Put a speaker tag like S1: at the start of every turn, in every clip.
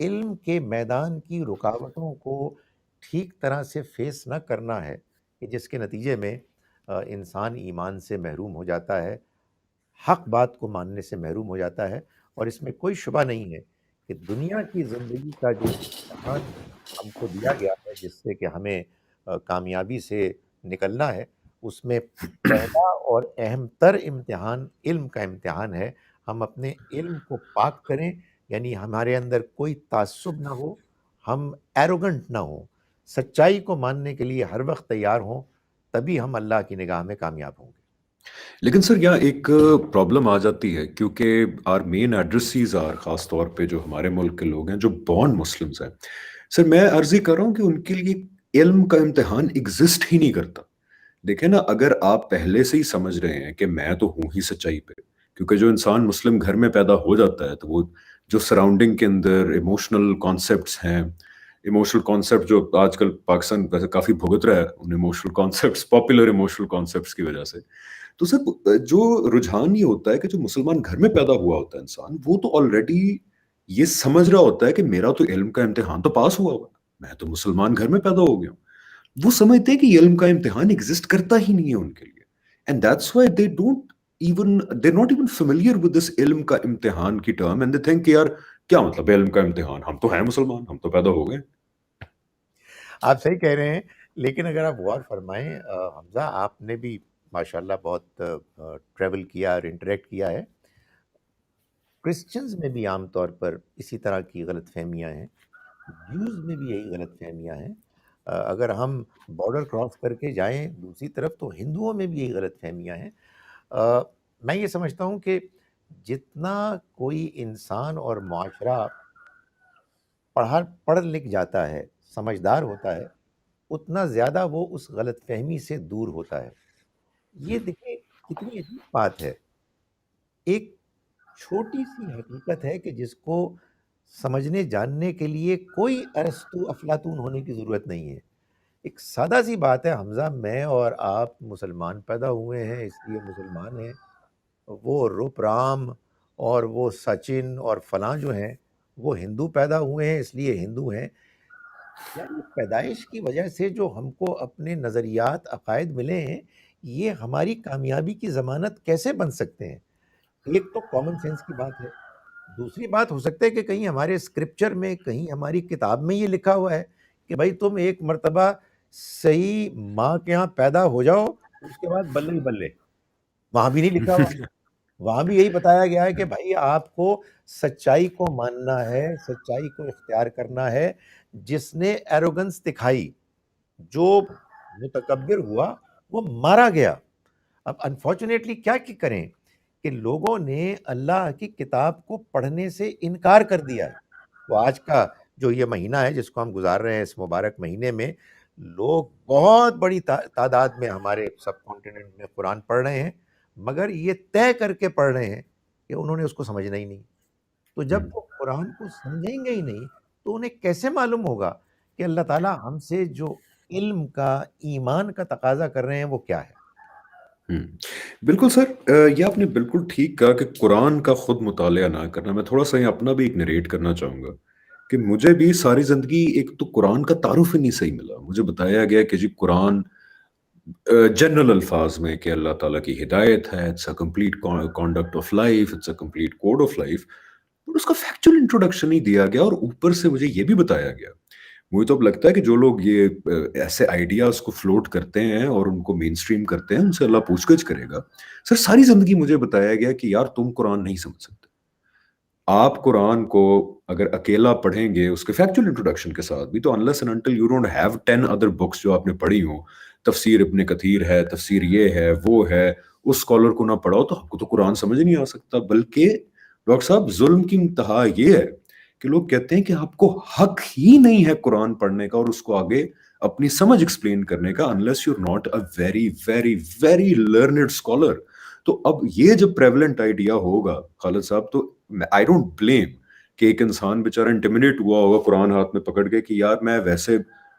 S1: علم کے میدان کی رکاوٹوں کو ٹھیک طرح سے فیس نہ کرنا ہے کہ جس کے نتیجے میں انسان ایمان سے محروم ہو جاتا ہے، حق بات کو ماننے سے محروم ہو جاتا ہے۔ اور اس میں کوئی شبہ نہیں ہے کہ دنیا کی زندگی کا جو امتحان ہم کو دیا گیا ہے، جس سے کہ ہمیں کامیابی سے نکلنا ہے، اس میں پہلا اور اہم تر امتحان علم کا امتحان ہے۔ ہم اپنے علم کو پاک کریں، یعنی ہمارے اندر کوئی تعصب نہ ہو، ہم ایروگنٹ نہ ہوں، سچائی کو ماننے کے لیے ہر وقت تیار ہوں، تبھی ہم اللہ کی نگاہ میں کامیاب ہوں گے۔
S2: لیکن سر یہاں ایک پرابلم آ جاتی ہے، کیونکہ آر مین ایڈریسیز آر، خاص طور پہ جو ہمارے ملک کے لوگ ہیں جو بورن مسلمز ہیں، سر میں عرض ہی کر رہا ہوں کہ ان کے لیے علم کا امتحان ایگزسٹ ہی نہیں کرتا۔ دیکھیں نا، اگر آپ پہلے سے ہی سمجھ رہے ہیں کہ میں تو ہوں ہی سچائی پہ، کیونکہ جو انسان مسلم گھر میں پیدا ہو جاتا ہے تو وہ جو سراؤنڈنگ کے اندر ایموشنل کانسیپٹس ہیں، ایموشنل کانسیپٹ جو آج کل پاکستان ویسے کافی بھگت رہا ہے ان emotional concepts, popular emotional concepts کی وجہ سے، تو سر جو رجحان یہ ہوتا ہے کہ جو مسلمان گھر میں پیدا ہوا ہوتا ہے انسان، وہ تو آلریڈی یہ سمجھ رہا ہوتا ہے کہ میرا تو علم کا امتحان تو پاس ہوا ہوا، میں تو مسلمان گھر میں پیدا ہو گیا ہوں۔ وہ سمجھتے ہیں کہ علم کا امتحان ایگزسٹ کرتا ہی نہیں ہے ان کے لیے، and that's why they don't even they not even familiar with this علم کا امتحان کی ٹرم، اینڈ دے تھنک کہ یار کیا مطلب ہے علم کا امتحان، ہم تو ہیں مسلمان، ہم تو پیدا ہو گئے۔
S1: آپ صحیح کہہ رہے ہیں، لیکن اگر آپ غور فرمائیں حمزہ، آپ نے بھی ماشاءاللہ بہت ٹریول کیا اور انٹریکٹ کیا ہے۔ کرسچنز میں بھی عام طور پر اسی طرح کی غلط فہمیاں ہیں، جیوز میں بھی یہی غلط فہمیاں ہیں۔ اگر ہم بارڈر کراس کر کے جائیں دوسری طرف تو ہندوؤں میں بھی یہی غلط فہمیاں ہیں۔ میں یہ سمجھتا ہوں کہ جتنا کوئی انسان اور معاشرہ پڑھ لکھ جاتا ہے، سمجھدار ہوتا ہے، اتنا زیادہ وہ اس غلط فہمی سے دور ہوتا ہے۔ یہ دیکھیں کتنی عجیب بات ہے، ایک چھوٹی سی حقیقت ہے کہ جس کو سمجھنے جاننے کے لیے کوئی ارسطو افلاطون ہونے کی ضرورت نہیں ہے۔ ایک سادہ سی بات ہے حمزہ، میں اور آپ مسلمان پیدا ہوئے ہیں اس لیے مسلمان ہیں، وہ روپ رام اور وہ سچن اور فلاں جو ہیں وہ ہندو پیدا ہوئے ہیں اس لیے ہندو ہیں۔ یعنی پیدائش کی وجہ سے جو ہم کو اپنے نظریات عقائد ملے ہیں، یہ ہماری کامیابی کی ضمانت کیسے بن سکتے ہیں؟ ایک تو کامن سینس کی بات ہے، دوسری بات ہو سکتا ہے کہ کہیں ہمارے اسکرپچر میں، کہیں ہماری کتاب میں یہ لکھا ہوا ہے کہ بھائی تم ایک مرتبہ صحیح ماں کے ہاں پیدا ہو جاؤ، اس کے بعد بلے ہی بلے۔ وہاں بھی نہیں لکھا ہوا، وہاں بھی یہی بتایا گیا ہے کہ بھائی آپ کو سچائی کو ماننا ہے، سچائی کو اختیار کرنا ہے۔ جس نے ایروگنس دکھائی، جو متکبر ہوا، وہ مارا گیا۔ اب انفارچونیٹلی کیا کی کریں کہ لوگوں نے اللہ کی کتاب کو پڑھنے سے انکار کر دیا ہے۔ تو آج کا جو یہ مہینہ ہے جس کو ہم گزار رہے ہیں، اس مبارک مہینے میں لوگ بہت بڑی تعداد میں ہمارے سب کانٹیننٹ میں قرآن پڑھ رہے ہیں، مگر یہ طے کر کے پڑھ رہے ہیں کہ انہوں نے اس کو سمجھنا ہی نہیں۔ تو جب وہ قرآن کو سمجھیں گے ہی نہیں تو انہیں کیسے معلوم ہوگا کہ اللہ تعالیٰ ہم سے جو علم کا، ایمان کا تقاضا کر رہے ہیں وہ کیا ہے؟
S2: بالکل سر، یہ آپ نے بالکل ٹھیک کہا کہ قرآن کا خود مطالعہ نہ کرنا۔ میں تھوڑا سا یہ اپنا بھی ایک نریٹ کرنا چاہوں گا کہ مجھے بھی ساری زندگی ایک تو قرآن کا تعارف ہی نہیں صحیح ملا۔ مجھے بتایا گیا کہ جی قرآن جنرل الفاظ میں کہ اللہ تعالیٰ کی ہدایت ہے، it's a complete conduct of life, it's a complete code of life, اور اس کا فیکچوئل انٹروڈکشن ہی دیا گیا، اور اوپر سے مجھے یہ بھی بتایا گیا۔ مجھے تو اب لگتا ہے کہ جو لوگ یہ ایسے آئیڈیاز کو فلوٹ کرتے ہیں اور ان کو مین سٹریم کرتے ہیں، ان سے اللہ پوچھ گچھ کرے گا۔ سر ساری زندگی مجھے بتایا گیا کہ یار تم قرآن نہیں سمجھ سکتے۔ آپ قرآن کو اگر اکیلا پڑھیں گے اس کے فیکچوئل انٹروڈکشن کے ساتھ بھی، تو unless and until you don't have 10 other books جو آپ نے پڑھی ہوں، تفسیر ابن کثیر ہے، تفسیر یہ ہے وہ ہے، اس اسکالر کو نہ پڑھاؤ تو آپ کو تو قرآن سمجھ نہیں آ سکتا۔ بلکہ ڈاکٹر صاحب ظلم کی انتہا یہ ہے کہ لوگ کہتے ہیں کہ آپ کو حق ہی نہیں ہے قرآن پڑھنے کا اور اس کو آگے اپنی سمجھ ایکسپلین کرنے کا، unless you're not a very very very learned scholar۔ تو اب یہ جب پریولنٹ آئیڈیا ہوگا خالد صاحب، تو آئی ڈونٹ بلیم کہ ایک انسان بیچارہ انٹیمیڈیٹ ہوا ہوگا قرآن ہاتھ میں پکڑ کے کہ یار میں ویسے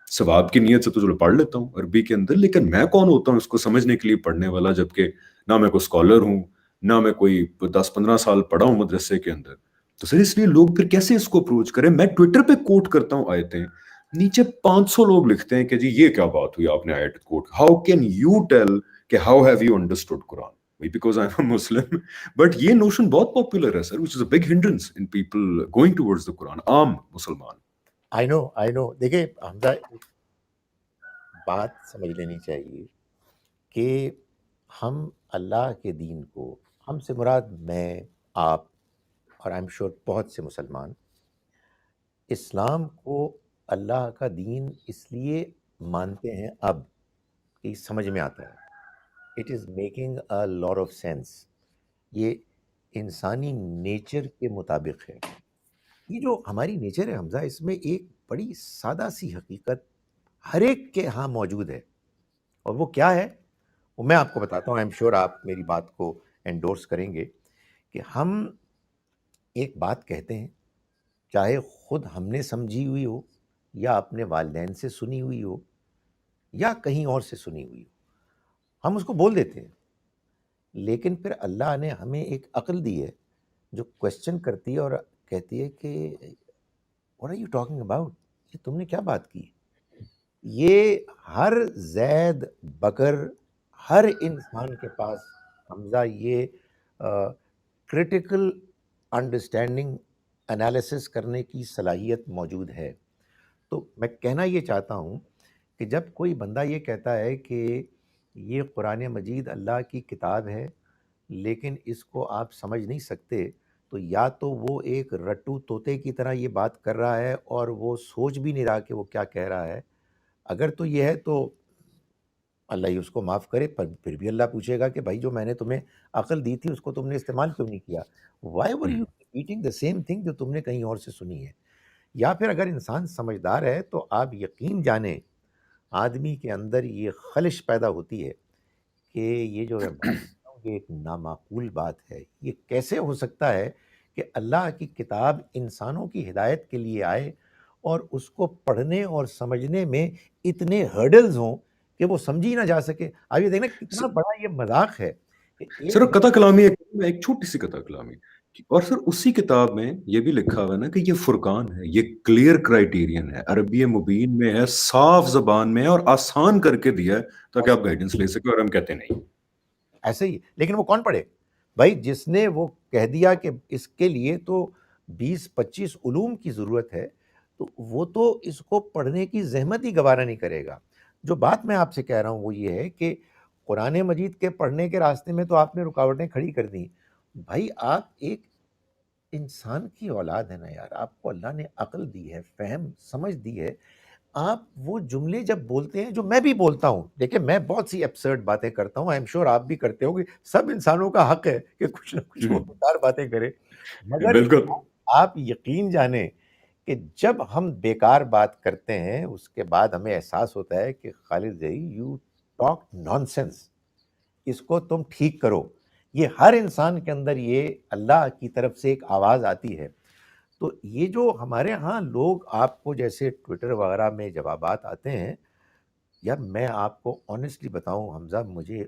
S2: ثواب کی نیت سے تو چلو پڑھ لیتا ہوں عربی کے اندر، لیکن میں کون ہوتا ہوں اس کو سمجھنے کے لیے پڑھنے والا، جبکہ نہ میں کوئی اسکالر ہوں، نہ میں کوئی 10-15 سال پڑھا ہوں مدرسے کے اندر۔ تو سر اس لیے لوگ پھر کیسے اس کو اپروچ کریں؟ میں ٹویٹر پہ کوٹ کرتا ہوں آیتیں، نیچے 500 لوگ لکھتے ہیں کہ جی یہ کیا بات ہوئی آپ نے آیت quote, how can you tell کہ how have you understood Quran? Because I am Muslim. But یہ نوشن بہت پاپولر ہے sir, which is a big hindrance in people going towards the Quran, عام مسلمان.
S1: آئی نو دیکھیں حمزہ، ایک بات سمجھ لینی چاہیے کہ ہم اللہ کے دین کو، ہم سے مراد میں، آپ اور آئی ایم شور بہت سے مسلمان، اسلام کو اللہ کا دین اس لیے مانتے ہیں اب کہ سمجھ میں آتا ہے، it is making a lot of sense, یہ انسانی نیچر کے مطابق ہے. یہ جو ہماری نیچر ہے حمزہ، اس میں ایک بڑی سادہ سی حقیقت ہر ایک کے ہاں موجود ہے، اور وہ کیا ہے وہ میں آپ کو بتاتا ہوں. آئی ایم شور آپ میری بات کو انڈورس کریں گے کہ ہم ایک بات کہتے ہیں، چاہے خود ہم نے سمجھی ہوئی ہو یا اپنے والدین سے سنی ہوئی ہو یا کہیں اور سے سنی ہوئی ہو، ہم اس کو بول دیتے ہیں. لیکن پھر اللہ نے ہمیں ایک عقل دی ہے جو کوشچن کرتی ہے اور کہتی ہے کہ what are you talking about, یہ تم نے کیا بات کی. یہ ہر زید بکر، ہر انسان کے پاس حمزہ یہ کرٹیکل انڈرسٹینڈنگ انالیسس کرنے کی صلاحیت موجود ہے. تو میں کہنا یہ چاہتا ہوں کہ جب کوئی بندہ یہ کہتا ہے کہ یہ قرآن مجید اللہ کی کتاب ہے لیکن اس کو آپ سمجھ نہیں سکتے، تو یا تو وہ ایک رٹو طوطے کی طرح یہ بات کر رہا ہے اور وہ سوچ بھی نہیں رہا کہ وہ کیا کہہ رہا ہے. اگر تو یہ ہے تو اللہ ہی اس کو معاف کرے، پر پھر بھی اللہ پوچھے گا کہ بھائی جو میں نے تمہیں عقل دی تھی اس کو تم نے استعمال کیوں نہیں کیا؟ Why were you repeating the same thing جو تم نے کہیں اور سے سنی ہے؟ یا پھر اگر انسان سمجھدار ہے تو آپ یقین جانیں آدمی کے اندر یہ خلش پیدا ہوتی ہے کہ یہ جو میں بات کر رہا ہوں یہ ایک نامعقول بات ہے. یہ کیسے ہو سکتا ہے کہ اللہ کی کتاب انسانوں کی ہدایت کے لیے آئے اور اس کو پڑھنے اور سمجھنے میں اتنے ہرڈلز ہوں کہ وہ سمجھی نہ جا سکے؟ آپ یہ دیکھنا کتنا بڑا یہ مذاق ہے کہ
S2: سر
S1: ایک
S2: قطع کلامی ایک چھوٹی سی قطع کلامی، اور سر اسی کتاب میں یہ بھی لکھا ہوا ہے نا کہ یہ فرقان ہے، یہ کلیئر کرائیٹیرین ہے، عربی مبین میں ہے، صاف زبان میں ہے اور آسان کر کے دیا ہے تاکہ آپ گائیڈنس لے سکیں. اور ہم کہتے نہیں.
S1: ایسے ہی. لیکن وہ کون پڑھے بھائی؟ جس نے وہ کہہ دیا کہ اس کے لیے تو 20-25 علوم کی ضرورت ہے، تو وہ تو اس کو پڑھنے کی زحمت ہی گوارا نہیں کرے گا. جو بات میں آپ سے کہہ رہا ہوں وہ یہ ہے کہ قرآن مجید کے پڑھنے کے راستے میں تو آپ نے رکاوٹیں کھڑی کر دیں. بھائی آپ ایک انسان کی اولاد ہے نا یار، آپ کو اللہ نے عقل دی ہے، فہم سمجھ دی ہے. آپ وہ جملے جب بولتے ہیں جو میں بھی بولتا ہوں، دیکھیں میں بہت سی ایبسرڈ باتیں کرتا ہوں، آئی ایم شور آپ بھی کرتے ہو، کہ سب انسانوں کا حق ہے کہ کچھ نہ کچھ وہ بیکار باتیں کرے. مگر
S2: بالکل.
S1: آپ یقین جانیں کہ جب ہم بیکار بات کرتے ہیں اس کے بعد ہمیں احساس ہوتا ہے کہ Khalidzai you talk nonsense, اس کو تم ٹھیک کرو. یہ ہر انسان کے اندر یہ اللہ کی طرف سے ایک آواز آتی ہے. تو یہ جو ہمارے ہاں لوگ آپ کو جیسے ٹویٹر وغیرہ میں جوابات آتے ہیں، یار میں آپ کو آنیسٹلی بتاؤں حمزہ، مجھے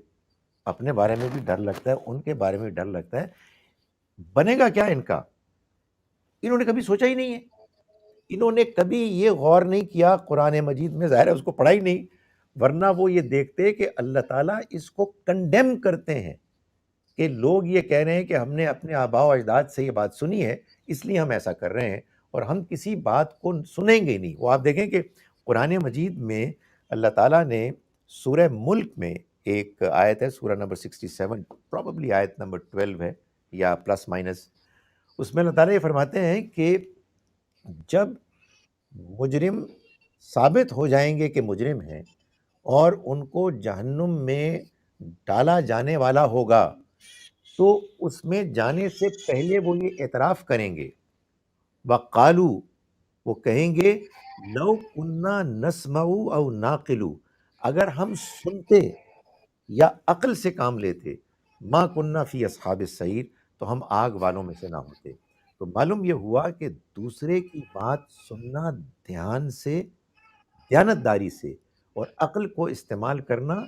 S1: اپنے بارے میں بھی ڈر لگتا ہے، ان کے بارے میں بھی ڈر لگتا ہے. بنے گا کیا ان کا؟ انہوں نے کبھی سوچا ہی نہیں ہے، انہوں نے کبھی یہ غور نہیں کیا قرآن مجید میں، ظاہر ہے اس کو پڑھا ہی نہیں، ورنہ وہ یہ دیکھتے کہ اللہ تعالیٰ اس کو کنڈیم کرتے ہیں کہ لوگ یہ کہہ رہے ہیں کہ ہم نے اپنے آباء و اجداد سے یہ بات سنی ہے اس لیے ہم ایسا کر رہے ہیں، اور ہم کسی بات کو سنیں گے نہیں. وہ آپ دیکھیں کہ قرآن مجید میں اللہ تعالیٰ نے سورہ ملک میں ایک آیت ہے، سورہ نمبر 67، پروبیبلی آیت نمبر 12 ہے یا پلس مائنس. اس میں اللہ تعالیٰ یہ فرماتے ہیں کہ جب مجرم ثابت ہو جائیں گے کہ مجرم ہیں اور ان کو جہنم میں ڈالا جانے والا ہوگا، تو اس میں جانے سے پہلے وہ یہ اعتراف کریں گے، وَقَالُوا، وہ کہیں گے لَوْ كُنَّا نَسْمَعُ أَوْ نَعْقِلُ، اگر ہم سنتے یا عقل سے کام لیتے، مَا كُنَّا فِي أَصْحَابِ السَّعِيرِ، تو ہم آگ والوں میں سے نہ ہوتے. تو معلوم یہ ہوا کہ دوسرے کی بات سننا دھیان سے، دیانتداری سے، اور عقل کو استعمال کرنا،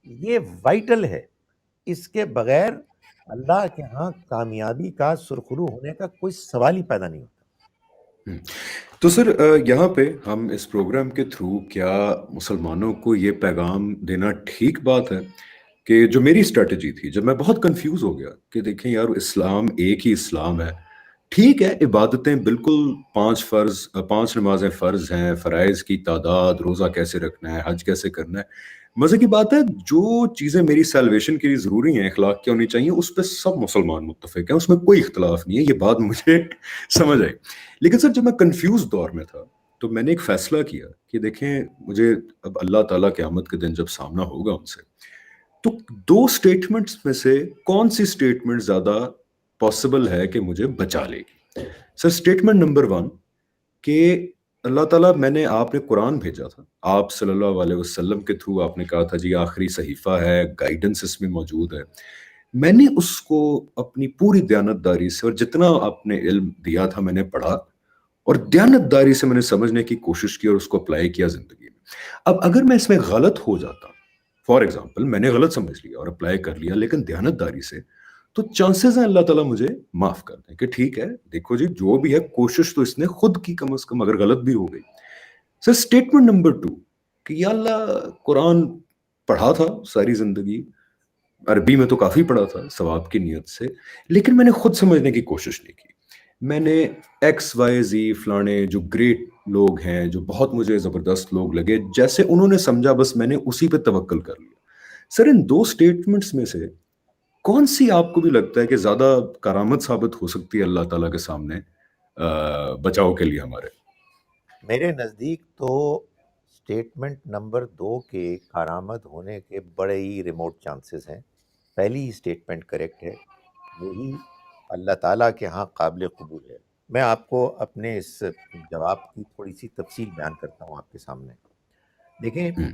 S1: یہ وائٹل ہے. اس کے بغیر اللہ کے ہاں کامیابی کا سرخرو ہونے کا کوئی سوال ہی پیدا نہیں ہوتا۔
S2: ہم۔ تو سر یہاں پہ ہم اس پروگرام کے تھرو کیا مسلمانوں کو یہ پیغام دینا ٹھیک بات ہے کہ جو میری اسٹریٹجی تھی جب میں بہت کنفیوز ہو گیا کہ دیکھیں یار اسلام ایک ہی اسلام ہے، ٹھیک ہے عبادتیں بالکل پانچ نمازیں فرض ہیں، فرائض کی تعداد، روزہ کیسے رکھنا ہے، حج کیسے کرنا ہے، مزے کی بات ہے جو چیزیں میری سیلویشن کے لیے ضروری ہیں، اخلاق کی ہونی چاہیے، اس پہ سب مسلمان متفق ہیں، اس میں کوئی اختلاف نہیں ہے، یہ بات مجھے سمجھ آئی۔ لیکن سر جب میں کنفیوز دور میں تھا تو میں نے ایک فیصلہ کیا کہ دیکھیں مجھے اب اللہ تعالیٰ قیامت کے دن جب سامنا ہوگا ان سے، تو دو سٹیٹمنٹس میں سے کون سی سٹیٹمنٹ زیادہ پاسبل ہے کہ مجھے بچا لے گی؟ سر سٹیٹمنٹ نمبر ون کہ اللہ تعالیٰ آپ نے قرآن بھیجا تھا، آپ صلی اللہ علیہ وسلم کے تھرو آپ نے کہا تھا جی آخری صحیفہ ہے، گائیڈنس اس میں موجود ہے، میں نے اس کو اپنی پوری دیانتداری سے اور جتنا آپ نے علم دیا تھا میں نے پڑھا اور دیانتداری سے میں نے سمجھنے کی کوشش کی اور اس کو اپلائی کیا زندگی میں۔ اب اگر میں اس میں غلط ہو جاتا، فار ایگزامپل میں نے غلط سمجھ لیا اور اپلائی کر لیا لیکن دیانتداری سے، تو چانسز ہیں اللہ تعالیٰ مجھے معاف کر دیں کہ ٹھیک ہے دیکھو جی جو بھی ہے کوشش تو اس نے خود کی کم از کم اگر غلط بھی ہو گئی۔ سر اسٹیٹمنٹ نمبر ٹو کہ یا اللہ قرآن پڑھا تھا ساری زندگی، عربی میں تو کافی پڑھا تھا ثواب کی نیت سے، لیکن میں نے خود سمجھنے کی کوشش نہیں کی، میں نے ایکس وائی زی فلانے جو گریٹ لوگ ہیں جو بہت مجھے زبردست لوگ لگے جیسے انہوں نے سمجھا بس میں نے اسی پہ توکل کر لیا۔ سر ان دو سٹیٹمنٹس میں سے کون سی آپ کو بھی لگتا ہے کہ زیادہ کرامت ثابت ہو سکتی ہے اللہ تعالیٰ کے سامنے بچاؤ کے لیے ہمارے؟
S1: میرے نزدیک تو سٹیٹمنٹ نمبر 2 کے کارآمد ہونے کے بڑے ہی ریموٹ چانسز ہیں۔ پہلی ہی سٹیٹمنٹ کریکٹ ہے، وہی اللہ تعالیٰ کے ہاں قابل قبول ہے۔ میں آپ کو اپنے اس جواب کی تھوڑی سی تفصیل بیان کرتا ہوں آپ کے سامنے۔ دیکھیں،
S2: ہم،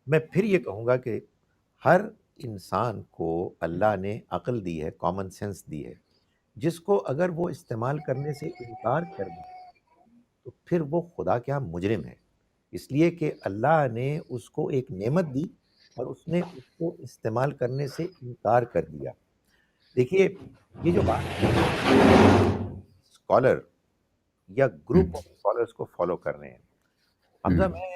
S1: میں پھر یہ کہوں گا کہ ہر انسان کو اللہ نے عقل دی ہے، کامن سینس دی ہے، جس کو اگر وہ استعمال کرنے سے انکار کر دے تو پھر وہ خدا کیا مجرم ہے، اس لیے کہ اللہ نے اس کو ایک نعمت دی اور اس نے اس کو استعمال کرنے سے انکار کر دیا۔ دیکھیے، یہ جو بات اسکالر یا
S2: ہم،
S1: گروپ آف اسکالرس کو فالو کر رہے ہیں،
S2: ہم،
S1: حمزہ میں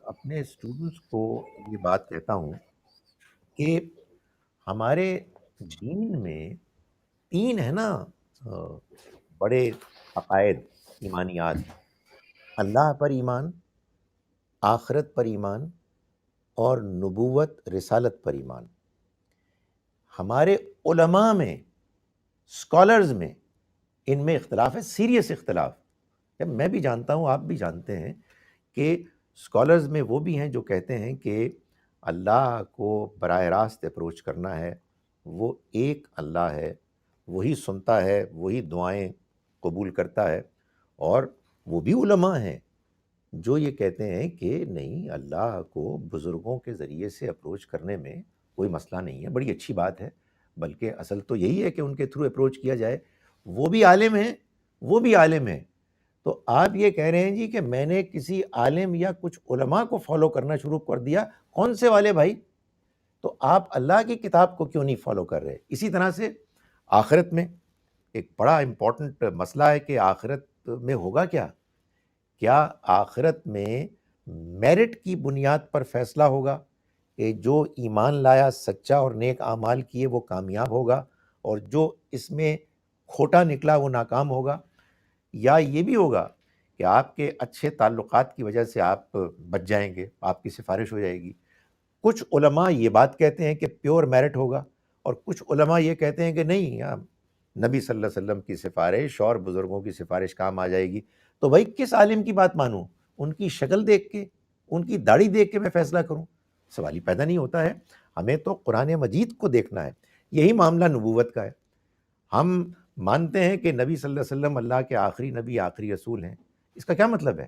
S1: اپنے اسٹوڈنٹس کو یہ بات کہتا ہوں کہ ہمارے دین میں 3 ہے نا بڑے عقائد، ایمانیات: اللہ پر ایمان، آخرت پر ایمان، اور نبوت رسالت پر ایمان۔ ہمارے علماء میں، اسکالرز میں، ان میں اختلاف ہے، سیریس اختلاف ہے۔ میں بھی جانتا ہوں، آپ بھی جانتے ہیں کہ اسکالرز میں وہ بھی ہیں جو کہتے ہیں کہ اللہ کو براہ راست اپروچ کرنا ہے، وہ ایک اللہ ہے، وہی سنتا ہے، وہی دعائیں قبول کرتا ہے۔ اور وہ بھی علماء ہیں جو یہ کہتے ہیں کہ نہیں، اللہ کو بزرگوں کے ذریعے سے اپروچ کرنے میں کوئی مسئلہ نہیں ہے، بڑی اچھی بات ہے، بلکہ اصل تو یہی ہے کہ ان کے تھرو اپروچ کیا جائے۔ وہ بھی عالم ہیں، وہ بھی عالم ہیں۔ تو آپ یہ کہہ رہے ہیں جی کہ میں نے کسی عالم یا کچھ علماء کو فالو کرنا شروع کر دیا، کون سے والے بھائی؟ تو آپ اللہ کی کتاب کو کیوں نہیں فالو کر رہے؟ اسی طرح سے آخرت میں ایک بڑا امپورٹنٹ مسئلہ ہے کہ آخرت میں ہوگا کیا؟ کیا آخرت میں میرٹ کی بنیاد پر فیصلہ ہوگا کہ جو ایمان لایا، سچا اور نیک اعمال کیے، وہ کامیاب ہوگا، اور جو اس میں کھوٹا نکلا وہ ناکام ہوگا؟ یا یہ بھی ہوگا کہ آپ کے اچھے تعلقات کی وجہ سے آپ بچ جائیں گے، آپ کی سفارش ہو جائے گی؟ کچھ علماء یہ بات کہتے ہیں کہ پیور میرٹ ہوگا، اور کچھ علماء یہ کہتے ہیں کہ نہیں، نبی صلی اللہ علیہ وسلم کی سفارش اور بزرگوں کی سفارش کام آ جائے گی۔ تو بھائی کس عالم کی بات مانوں؟ ان کی شکل دیکھ کے، ان کی داڑھی دیکھ کے میں فیصلہ کروں؟ سوال ہی پیدا نہیں ہوتا ہے۔ ہمیں تو قرآن مجید کو دیکھنا ہے۔ یہی معاملہ نبوت کا ہے۔ ہم مانتے ہیں کہ نبی صلی اللہ علیہ وسلم اللہ کے آخری نبی، آخری رسول ہیں۔ اس کا کیا مطلب ہے؟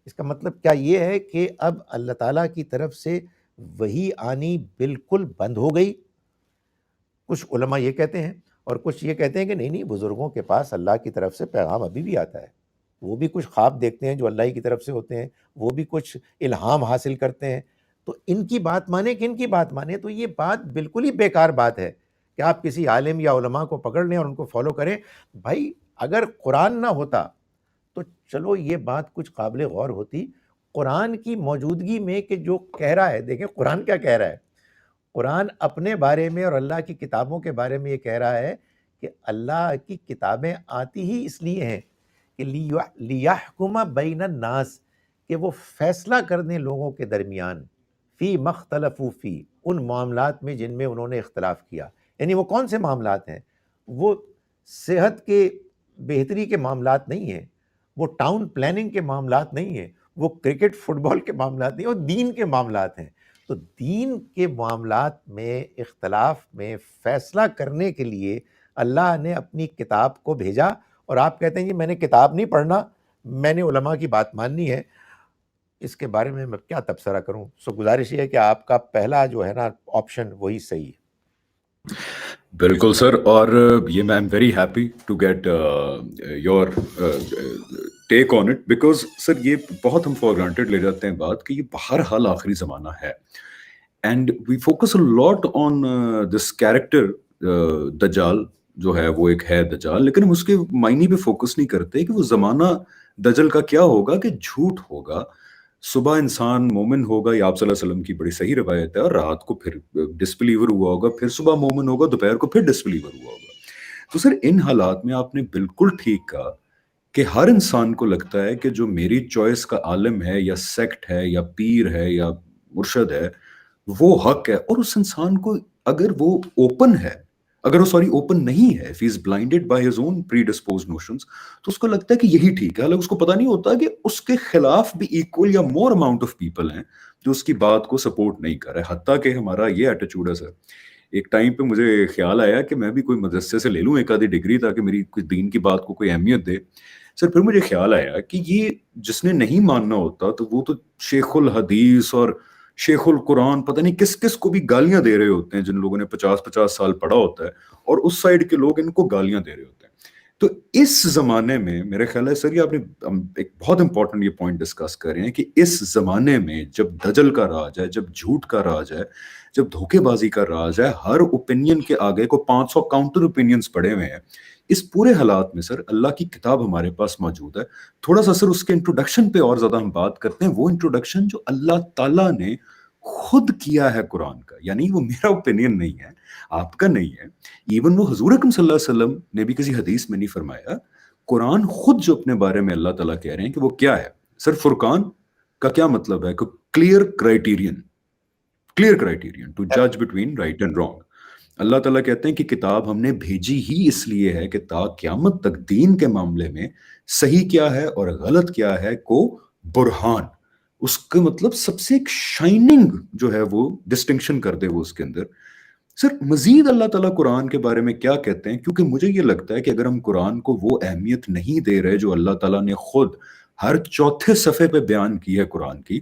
S1: اس کا مطلب کیا یہ ہے کہ اب اللہ تعالیٰ کی طرف سے وحی آنی بالکل بند ہو گئی؟ کچھ علماء یہ کہتے ہیں، اور کچھ یہ کہتے ہیں کہ نہیں نہیں، بزرگوں کے پاس اللہ کی طرف سے پیغام ابھی بھی آتا ہے، وہ بھی کچھ خواب دیکھتے ہیں جو اللہ ہی کی طرف سے ہوتے ہیں، وہ بھی کچھ الہام حاصل کرتے ہیں۔ تو ان کی بات مانے کہ ان کی بات مانے، تو یہ بات بالکل ہی بیکار بات ہے کہ آپ کسی عالم یا علماء کو پکڑ لیں اور ان کو فالو کریں. بھائی اگر قرآن نہ ہوتا تو چلو یہ بات کچھ قابل غور ہوتی. قرآن کی موجودگی میں کہ جو کہہ رہا ہے، دیکھیں قرآن کیا کہہ رہا ہے. قرآن اپنے بارے میں اور اللہ کی کتابوں کے بارے میں یہ کہہ رہا ہے کہ اللہ کی کتابیں آتی ہی اس لیے ہیں کہ لیحکم بین الناس، کہ وہ فیصلہ کر دیں لوگوں کے درمیان، فی مختلفو فی، ان معاملات میں جن میں انہوں نے اختلاف کیا. یعنی وہ کون سے معاملات ہیں؟ وہ صحت کے بہتری کے معاملات نہیں ہیں، وہ ٹاؤن پلاننگ کے معاملات نہیں ہیں، وہ کرکٹ فٹ بال کے معاملات نہیں، وہ دین کے معاملات ہیں. تو دین کے معاملات میں اختلاف میں فیصلہ کرنے کے لیے اللہ نے اپنی کتاب کو بھیجا. اور آپ کہتے ہیں جی میں نے کتاب نہیں پڑھنا، میں نے علماء کی بات ماننی ہے. اس کے بارے میں کیا تبصرہ کروں؟ گزارش یہ ہے کہ آپ کا پہلا جو ہے نا آپشن وہی صحیح ہے.
S2: بالکل سر، اور یہ میں am very happy to get your take on it, because sir یہ بہت ہم فار گرانٹیڈ لے جاتے ہیں بات کہ یہ بہرحال آخری زمانہ ہے. And we focus lot on this character دجال جو ہے، وہ ایک ہے دجال، لیکن ہم اس کے معنی پہ فوکس نہیں کرتے کہ وہ زمانہ دجل کا کیا ہوگا، کہ جھوٹ ہوگا. صبح انسان مومن ہوگا، یہ آپ صلی اللہ علیہ وسلم کی بڑی صحیح روایت ہے، اور رات کو پھر ڈسبلیور ہوا ہوگا، پھر صبح مومن ہوگا، دوپہر کو پھر ڈسبلیور ہوا ہوگا. تو سر ان حالات میں آپ نے بالکل ٹھیک کہا کہ ہر انسان کو لگتا ہے کہ جو میری چوائس کا عالم ہے یا سیکٹ ہے یا پیر ہے یا مرشد ہے وہ حق ہے. اور اس انسان کو اگر وہ اوپن ہے، اگر وہ اوپن نہیں ہے، if he is blinded by his own predisposed notions، تو اس کو لگتا ہے کہ یہی ٹھیک ہے. حالانکہ اس کو پتا نہیں ہوتا کہ اس کے خلاف بھی ایکول یا مور اماؤنٹ آف پیپل ہیں جو اس کی بات کو سپورٹ نہیں کر رہے. حتیٰ کہ ہمارا یہ ایٹیچیوڈ ہے سر. ایک ٹائم پہ مجھے خیال آیا کہ میں بھی کوئی مدرسے سے لے لوں ایک آدھی ڈگری تاکہ میری کچھ دین کی بات کو کوئی اہمیت دے. سر پھر مجھے خیال آیا کہ یہ جس نے نہیں ماننا ہوتا تو وہ تو شیخ الحدیث اور شیخ القرآن پتہ نہیں کس کس کو بھی گالیاں دے رہے ہوتے ہیں، جن لوگوں نے 50 سال پڑھا ہوتا ہے، اور اس سائڈ کے لوگ ان کو گالیاں دے رہے ہوتے ہیں. تو اس زمانے میں میرے خیال ہے سر، یہ آپ نے ایک بہت امپورٹنٹ یہ پوائنٹ ڈسکس کر رہے ہیں کہ اس زمانے میں جب دجل کا راج ہے، جب جھوٹ کا راج ہے، جب دھوکے بازی کا راج ہے، ہر اوپینین کے آگے کو 500 کاؤنٹر اوپینینز پڑے ہوئے ہیں، اس پورے حالات میں سر اللہ کی کتاب ہمارے پاس موجود ہے. تھوڑا سا سر اس کے انٹروڈکشن پہ اور زیادہ ہم بات کرتے ہیں، وہ انٹروڈکشن جو اللہ تعالیٰ نے خود کیا ہے قرآن کا. یعنی وہ میرا اوپینین نہیں ہے، آپ کا نہیں ہے، ایون وہ حضور اکرم صلی اللہ علیہ وسلم نے بھی کسی حدیث میں نہیں فرمایا. قرآن خود جو اپنے بارے میں اللہ تعالیٰ کہہ رہے ہیں کہ وہ کیا ہے. سر فرقان کا کیا مطلب ہے؟ کہ کلیئر کرائٹیرین ٹو جج بٹوین رائٹ اینڈ رانگ. اللہ تعالیٰ کہتے ہیں کہ کتاب ہم نے بھیجی ہی اس لیے ہے کہ تا قیامت تک دین کے معاملے میں صحیح کیا ہے اور غلط کیا ہے کو برہان، اس کا مطلب سب سے ایک شائننگ جو ہے وہ ڈسٹنکشن کر دے وہ اس کے اندر. سر مزید اللہ تعالیٰ قرآن کے بارے میں کیا کہتے ہیں؟ کیونکہ مجھے یہ لگتا ہے کہ اگر ہم قرآن کو وہ اہمیت نہیں دے رہے جو اللہ تعالیٰ نے خود ہر چوتھے صفحے پہ بیان کی ہے قرآن کی،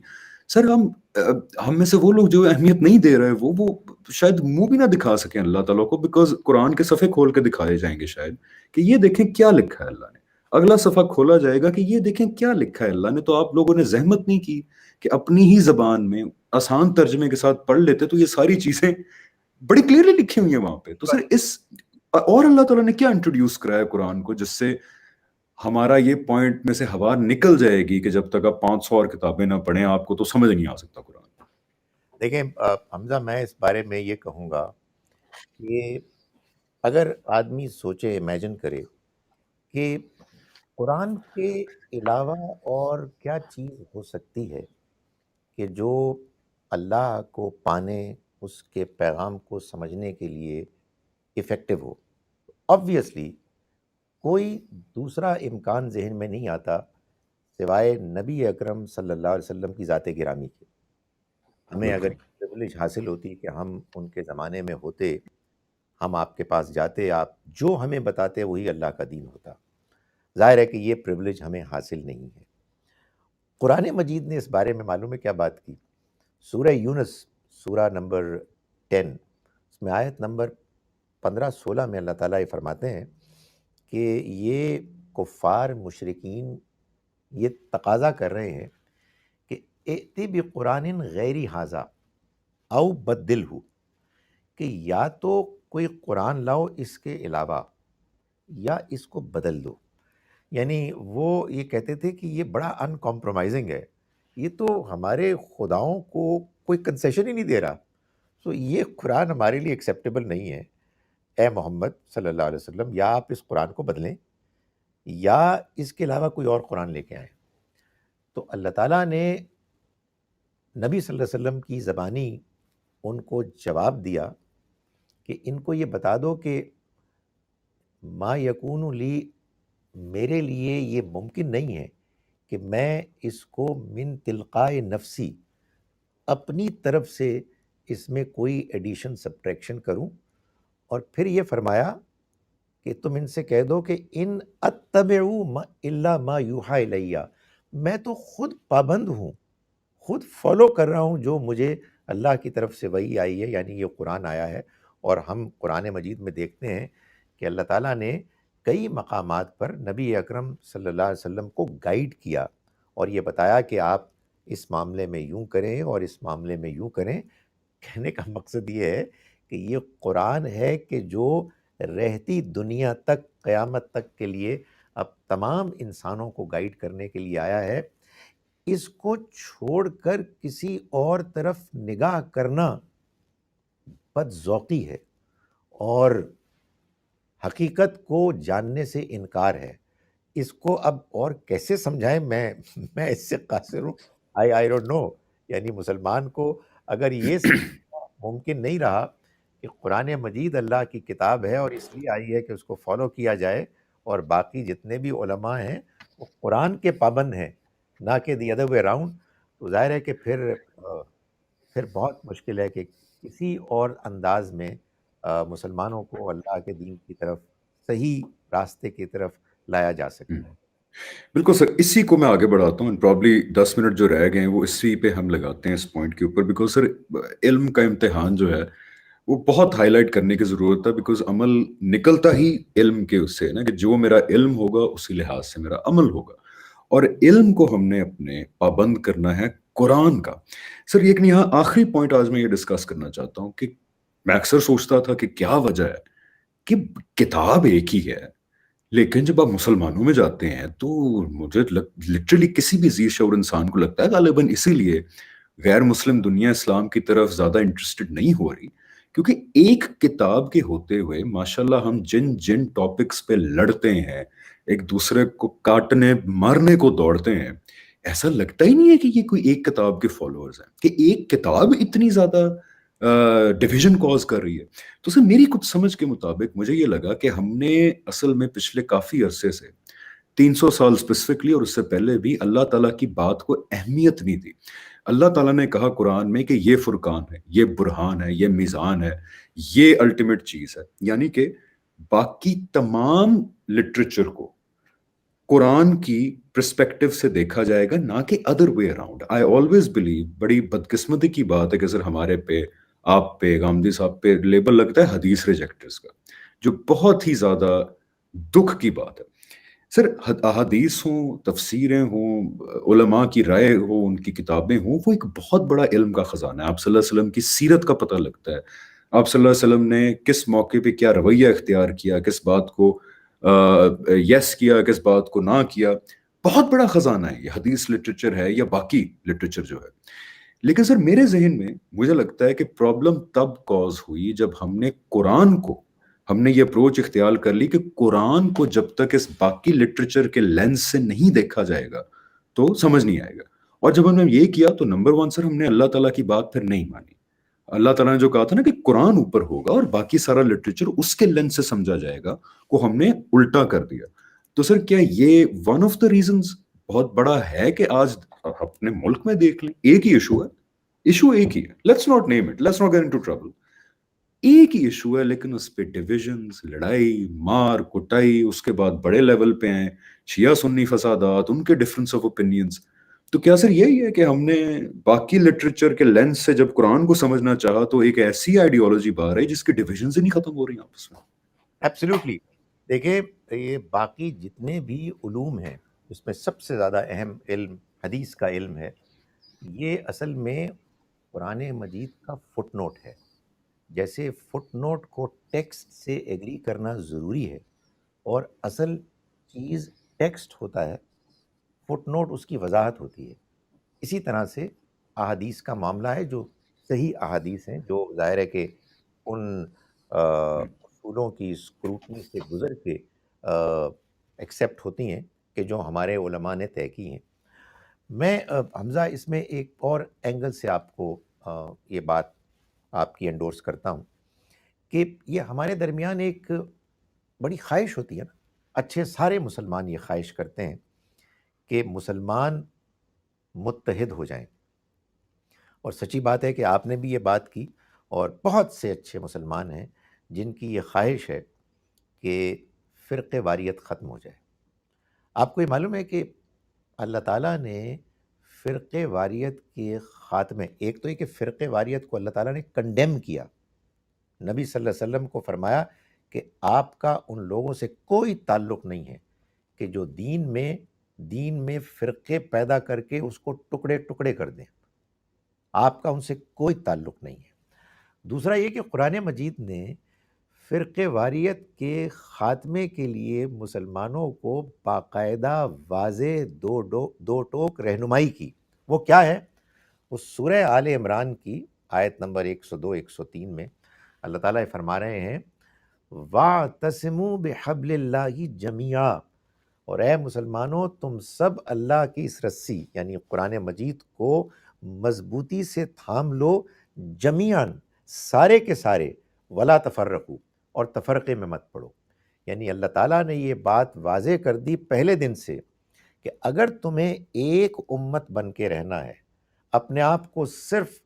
S2: سر ہم میں سے وہ لوگ جو اہمیت نہیں دے رہے وہ شاید منہ بھی نہ دکھا سکیں اللہ تعالیٰ کو، بیکاز قرآن کے صفحے کھول کے دکھائے جائیں گے شاید کہ یہ دیکھیں کیا لکھا ہے اللہ نے. اگلا صفحہ کھولا جائے گا کہ یہ دیکھیں کیا لکھا ہے اللہ نے. تو آپ لوگوں نے زحمت نہیں کی کہ اپنی ہی زبان میں آسان ترجمے کے ساتھ پڑھ لیتے تو یہ ساری چیزیں بڑی کلیئرلی لکھی ہوئی ہیں وہاں پہ. تو سر اس اور اللہ تعالیٰ نے کیا انٹروڈیوس کرایا قرآن کو جس سے ہمارا یہ پوائنٹ میں سے ہوا نکل جائے گی کہ جب تک آپ 500 اور کتابیں نہ پڑھیں آپ کو تو سمجھ نہیں آ سکتا قرآن.
S1: دیکھیں حمزہ، میں اس بارے میں یہ کہوں گا کہ اگر آدمی سوچے، امیجن کرے کہ قرآن کے علاوہ اور کیا چیز ہو سکتی ہے کہ جو اللہ کو پانے، اس کے پیغام کو سمجھنے کے لیے افیکٹو ہو. آبویسلی کوئی دوسرا امکان ذہن میں نہیں آتا سوائے نبی اکرم صلی اللہ علیہ وسلم کی ذات گرامی کے. ہمیں اگر پریویلیج حاصل ہوتی کہ ہم ان کے زمانے میں ہوتے، ہم آپ کے پاس جاتے، آپ جو ہمیں بتاتے وہی اللہ کا دین ہوتا. ظاہر ہے کہ یہ پریویلیج ہمیں حاصل نہیں ہے. قرآن مجید نے اس بارے میں معلوم ہے کیا بات کی؟ سورہ یونس، سورہ نمبر 10، اس میں آیت نمبر 15-16 میں اللہ تعالیٰ یہ فرماتے ہیں کہ یہ کفار مشرکین یہ تقاضا کر رہے ہیں کہ ائتی بقرآن غیر ھذا او بدلہ، کہ یا تو کوئی قرآن لاؤ اس کے علاوہ یا اس کو بدل دو. یعنی وہ یہ کہتے تھے کہ یہ بڑا ان کمپرومائزنگ ہے، یہ تو ہمارے خداؤں کو کوئی کنسیشن ہی نہیں دے رہا، سو یہ قرآن ہمارے لیے ایکسیپٹیبل نہیں ہے. اے محمد صلی اللہ علیہ وسلم، یا آپ اس قرآن کو بدلیں یا اس کے علاوہ کوئی اور قرآن لے کے آئیں. تو اللہ تعالیٰ نے نبی صلی اللہ علیہ وسلم کی زبانی ان کو جواب دیا کہ ان کو یہ بتا دو کہ ما یکون لی، میرے لیے یہ ممکن نہیں ہے کہ میں اس کو من تلقائے نفسی، اپنی طرف سے اس میں کوئی ایڈیشن سبٹریکشن کروں. اور پھر یہ فرمایا کہ تم ان سے کہہ دو کہ ان اتبع الا ما یوحی الیہ، میں تو خود پابند ہوں، خود فالو کر رہا ہوں جو مجھے اللہ کی طرف سے وحی آئی ہے، یعنی یہ قرآن آیا ہے. اور ہم قرآن مجید میں دیکھتے ہیں کہ اللہ تعالیٰ نے کئی مقامات پر نبی اکرم صلی اللہ علیہ وسلم کو گائیڈ کیا اور یہ بتایا کہ آپ اس معاملے میں یوں کریں اور اس معاملے میں یوں کریں. کہنے کا مقصد یہ ہے کہ یہ قرآن ہے کہ جو رہتی دنیا تک، قیامت تک کے لیے اب تمام انسانوں کو گائیڈ کرنے کے لیے آیا ہے. اس کو چھوڑ کر کسی اور طرف نگاہ کرنا بد ذوقی ہے اور حقیقت کو جاننے سے انکار ہے. اس کو اب اور کیسے سمجھائیں، میں اس سے قاصر ہوں. I don't know. یعنی مسلمان کو اگر یہ ممکن نہیں رہا کہ قرآن مجید اللہ کی کتاب ہے اور اس لیے آئی ہے کہ اس کو فالو کیا جائے، اور باقی جتنے بھی علماء ہیں وہ قرآن کے پابند ہیں نہ کہ دی ادر وے راؤنڈ، تو ظاہر ہے کہ پھر بہت مشکل ہے کہ کسی اور انداز میں مسلمانوں کو اللہ کے دین کی طرف، صحیح راستے کی طرف لایا جا سکے.
S2: بالکل سر، اسی کو میں آگے بڑھاتا ہوں. پرابلی 10 منٹ جو رہ گئے ہیں وہ اسی پہ ہم لگاتے ہیں، اس پوائنٹ کے اوپر. بیکاز سر علم کا امتحان جو ہے وہ بہت ہائی لائٹ کرنے کی ضرورت ہے. بیکاز عمل نکلتا ہی علم کے اس سے نا، کہ جو میرا علم ہوگا اسی لحاظ سے میرا عمل ہوگا. اور علم کو ہم نے اپنے پابند کرنا ہے قرآن کا. سر ایک یہاں آخری پوائنٹ آج میں یہ ڈسکس کرنا چاہتا ہوں کہ میں اکثر سوچتا تھا کہ کیا وجہ ہے کہ کتاب ایک ہی ہے، لیکن جب آپ مسلمانوں میں جاتے ہیں تو مجھے لٹرلی کسی بھی ذی شعور انسان کو لگتا ہے غالباً اسی لیے غیر مسلم دنیا اسلام کی طرف زیادہ انٹرسٹڈ نہیں ہو رہی، کیونکہ ایک کتاب کے ہوتے ہوئے ماشاءاللہ ہم جن جن ٹاپکس پہ لڑتے ہیں، ایک دوسرے کو کاٹنے مارنے کو دوڑتے ہیں، ایسا لگتا ہی نہیں ہے کہ یہ کوئی ایک کتاب کے فالوورز ہیں، کہ ایک کتاب اتنی زیادہ ڈویژن کاز کر رہی ہے. تو سر میری کچھ سمجھ کے مطابق مجھے یہ لگا کہ ہم نے اصل میں پچھلے کافی عرصے سے 300 سال اسپیسیفکلی اور اس سے پہلے بھی اللہ تعالیٰ کی بات کو اہمیت نہیں دی. اللہ تعالیٰ نے کہا قرآن میں کہ یہ فرقان ہے، یہ برہان ہے، یہ میزان ہے، یہ الٹیمیٹ چیز ہے. یعنی کہ باقی تمام لٹریچر کو قرآن کی پرسپیکٹو سے دیکھا جائے گا، نہ کہ other way around. I always believe, بڑی بدقسمتی کی بات ہے کہ سر ہمارے پہ، آپ پہ، غامدی صاحب پہ لیبل لگتا ہے حدیث ریجیکٹرز کا، جو بہت ہی زیادہ دکھ کی بات ہے. سر احادیث ہوں، تفسیریں ہوں، علماء کی رائے ہو، ان کی کتابیں ہوں، وہ ایک بہت بڑا علم کا خزانہ ہے. آپ صلی اللہ علیہ وسلم کی سیرت کا پتہ لگتا ہے، آپ صلی اللہ علیہ وسلم نے کس موقع پہ کیا رویہ اختیار کیا، کس بات کو یس کیا، کس بات کو نہ کیا. بہت بڑا خزانہ ہے یہ حدیث لٹریچر ہے یا باقی لٹریچر جو ہے. لیکن سر میرے ذہن میں مجھے لگتا ہے کہ پرابلم تب کاز ہوئی جب ہم نے قرآن کو، ہم نے یہ اپروچ اختیار کر لی کہ قرآن کو جب تک اس باقی لٹریچر کے لینس سے نہیں دیکھا جائے گا تو سمجھ نہیں آئے گا. اور جب ہم نے یہ کیا تو نمبر 1 سر ہم نے اللہ تعالیٰ کی بات پھر نہیں مانی. اللہ تعالیٰ نے جو کہا تھا نا کہ قرآن اوپر ہوگا اور باقی سارا لٹریچر اس کے لینس سے سمجھا جائے گا، کو ہم نے الٹا کر دیا. تو سر کیا یہ ون آف دا ریزنز بہت بڑا ہے کہ آج اپنے ملک میں دیکھ لیں ایک ہی ایشو ہے، ایشو ایک ہی ہے، let's not name it, let's not get into trouble. ایک ہی ایشو ہے لیکن اس پہ ڈویژنز، لڑائی مار کٹائی، اس کے بعد بڑے لیول پہ ہیں شیعہ سنی فسادات، ان کے ڈفرنس آف اوپینینز. تو کیا سر یہی ہے کہ ہم نے باقی لٹریچر کے لینس سے جب قرآن کو سمجھنا چاہا تو ایک ایسی آئیڈیالوجی باہر ہے جس کی ڈویژنز ہی نہیں ختم ہو رہی ہیں آپس میں؟
S1: ایبسلیوٹلی. دیکھیں، یہ باقی جتنے بھی علوم ہیں اس میں سب سے زیادہ اہم علم حدیث کا علم ہے. یہ اصل میں قرآن مجید کا فٹ نوٹ ہے. جیسے فٹ نوٹ کو ٹیکسٹ سے ایگری کرنا ضروری ہے اور اصل چیز ٹیکسٹ ہوتا ہے، فٹ نوٹ اس کی وضاحت ہوتی ہے، اسی طرح سے احادیث کا معاملہ ہے، جو صحیح احادیث ہیں، جو ظاہر ہے کہ ان اصولوں کی اسکروٹنی سے گزر کے ایکسیپٹ ہوتی ہیں کہ جو ہمارے علماء نے طے کی ہیں۔ میں حمزہ اس میں ایک اور اینگل سے آپ کو یہ بات آپ کی انڈورس کرتا ہوں کہ یہ ہمارے درمیان ایک بڑی خواہش ہوتی ہے نا، اچھے سارے مسلمان یہ خواہش کرتے ہیں کہ مسلمان متحد ہو جائیں، اور سچی بات ہے کہ آپ نے بھی یہ بات کی، اور بہت سے اچھے مسلمان ہیں جن کی یہ خواہش ہے کہ فرقے واریت ختم ہو جائے۔ آپ کو یہ معلوم ہے کہ اللہ تعالیٰ نے فرقے واریت کے خاتمے، ایک تو یہ کہ فرقے واریت کو اللہ تعالیٰ نے کنڈیم کیا، نبی صلی اللہ علیہ وسلم کو فرمایا کہ آپ کا ان لوگوں سے کوئی تعلق نہیں ہے کہ جو دین میں فرقے پیدا کر کے اس کو ٹکڑے ٹکڑے کر دیں، آپ کا ان سے کوئی تعلق نہیں ہے۔ دوسرا یہ کہ قرآن مجید نے فرقے واریت کے خاتمے کے لیے مسلمانوں کو باقاعدہ واضح دو ٹوک رہنمائی کی۔ وہ کیا ہے؟ وہ سورہ آل عمران کی آیت نمبر 102 103 میں اللہ تعالیٰ فرما رہے ہیں وَاعْتَصِمُوا بِحَبْلِ اللَّهِ جَمِيعًا، اور اے مسلمانوں تم سب اللہ کی اس رسی یعنی قرآن مجید کو مضبوطی سے تھام لو، جمیعاً سارے کے سارے، ولا تفرقوا، اور تفرقے میں مت پڑو۔ یعنی اللہ تعالیٰ نے یہ بات واضح کر دی پہلے دن سے کہ اگر تمہیں ایک امت بن کے رہنا ہے، اپنے آپ کو صرف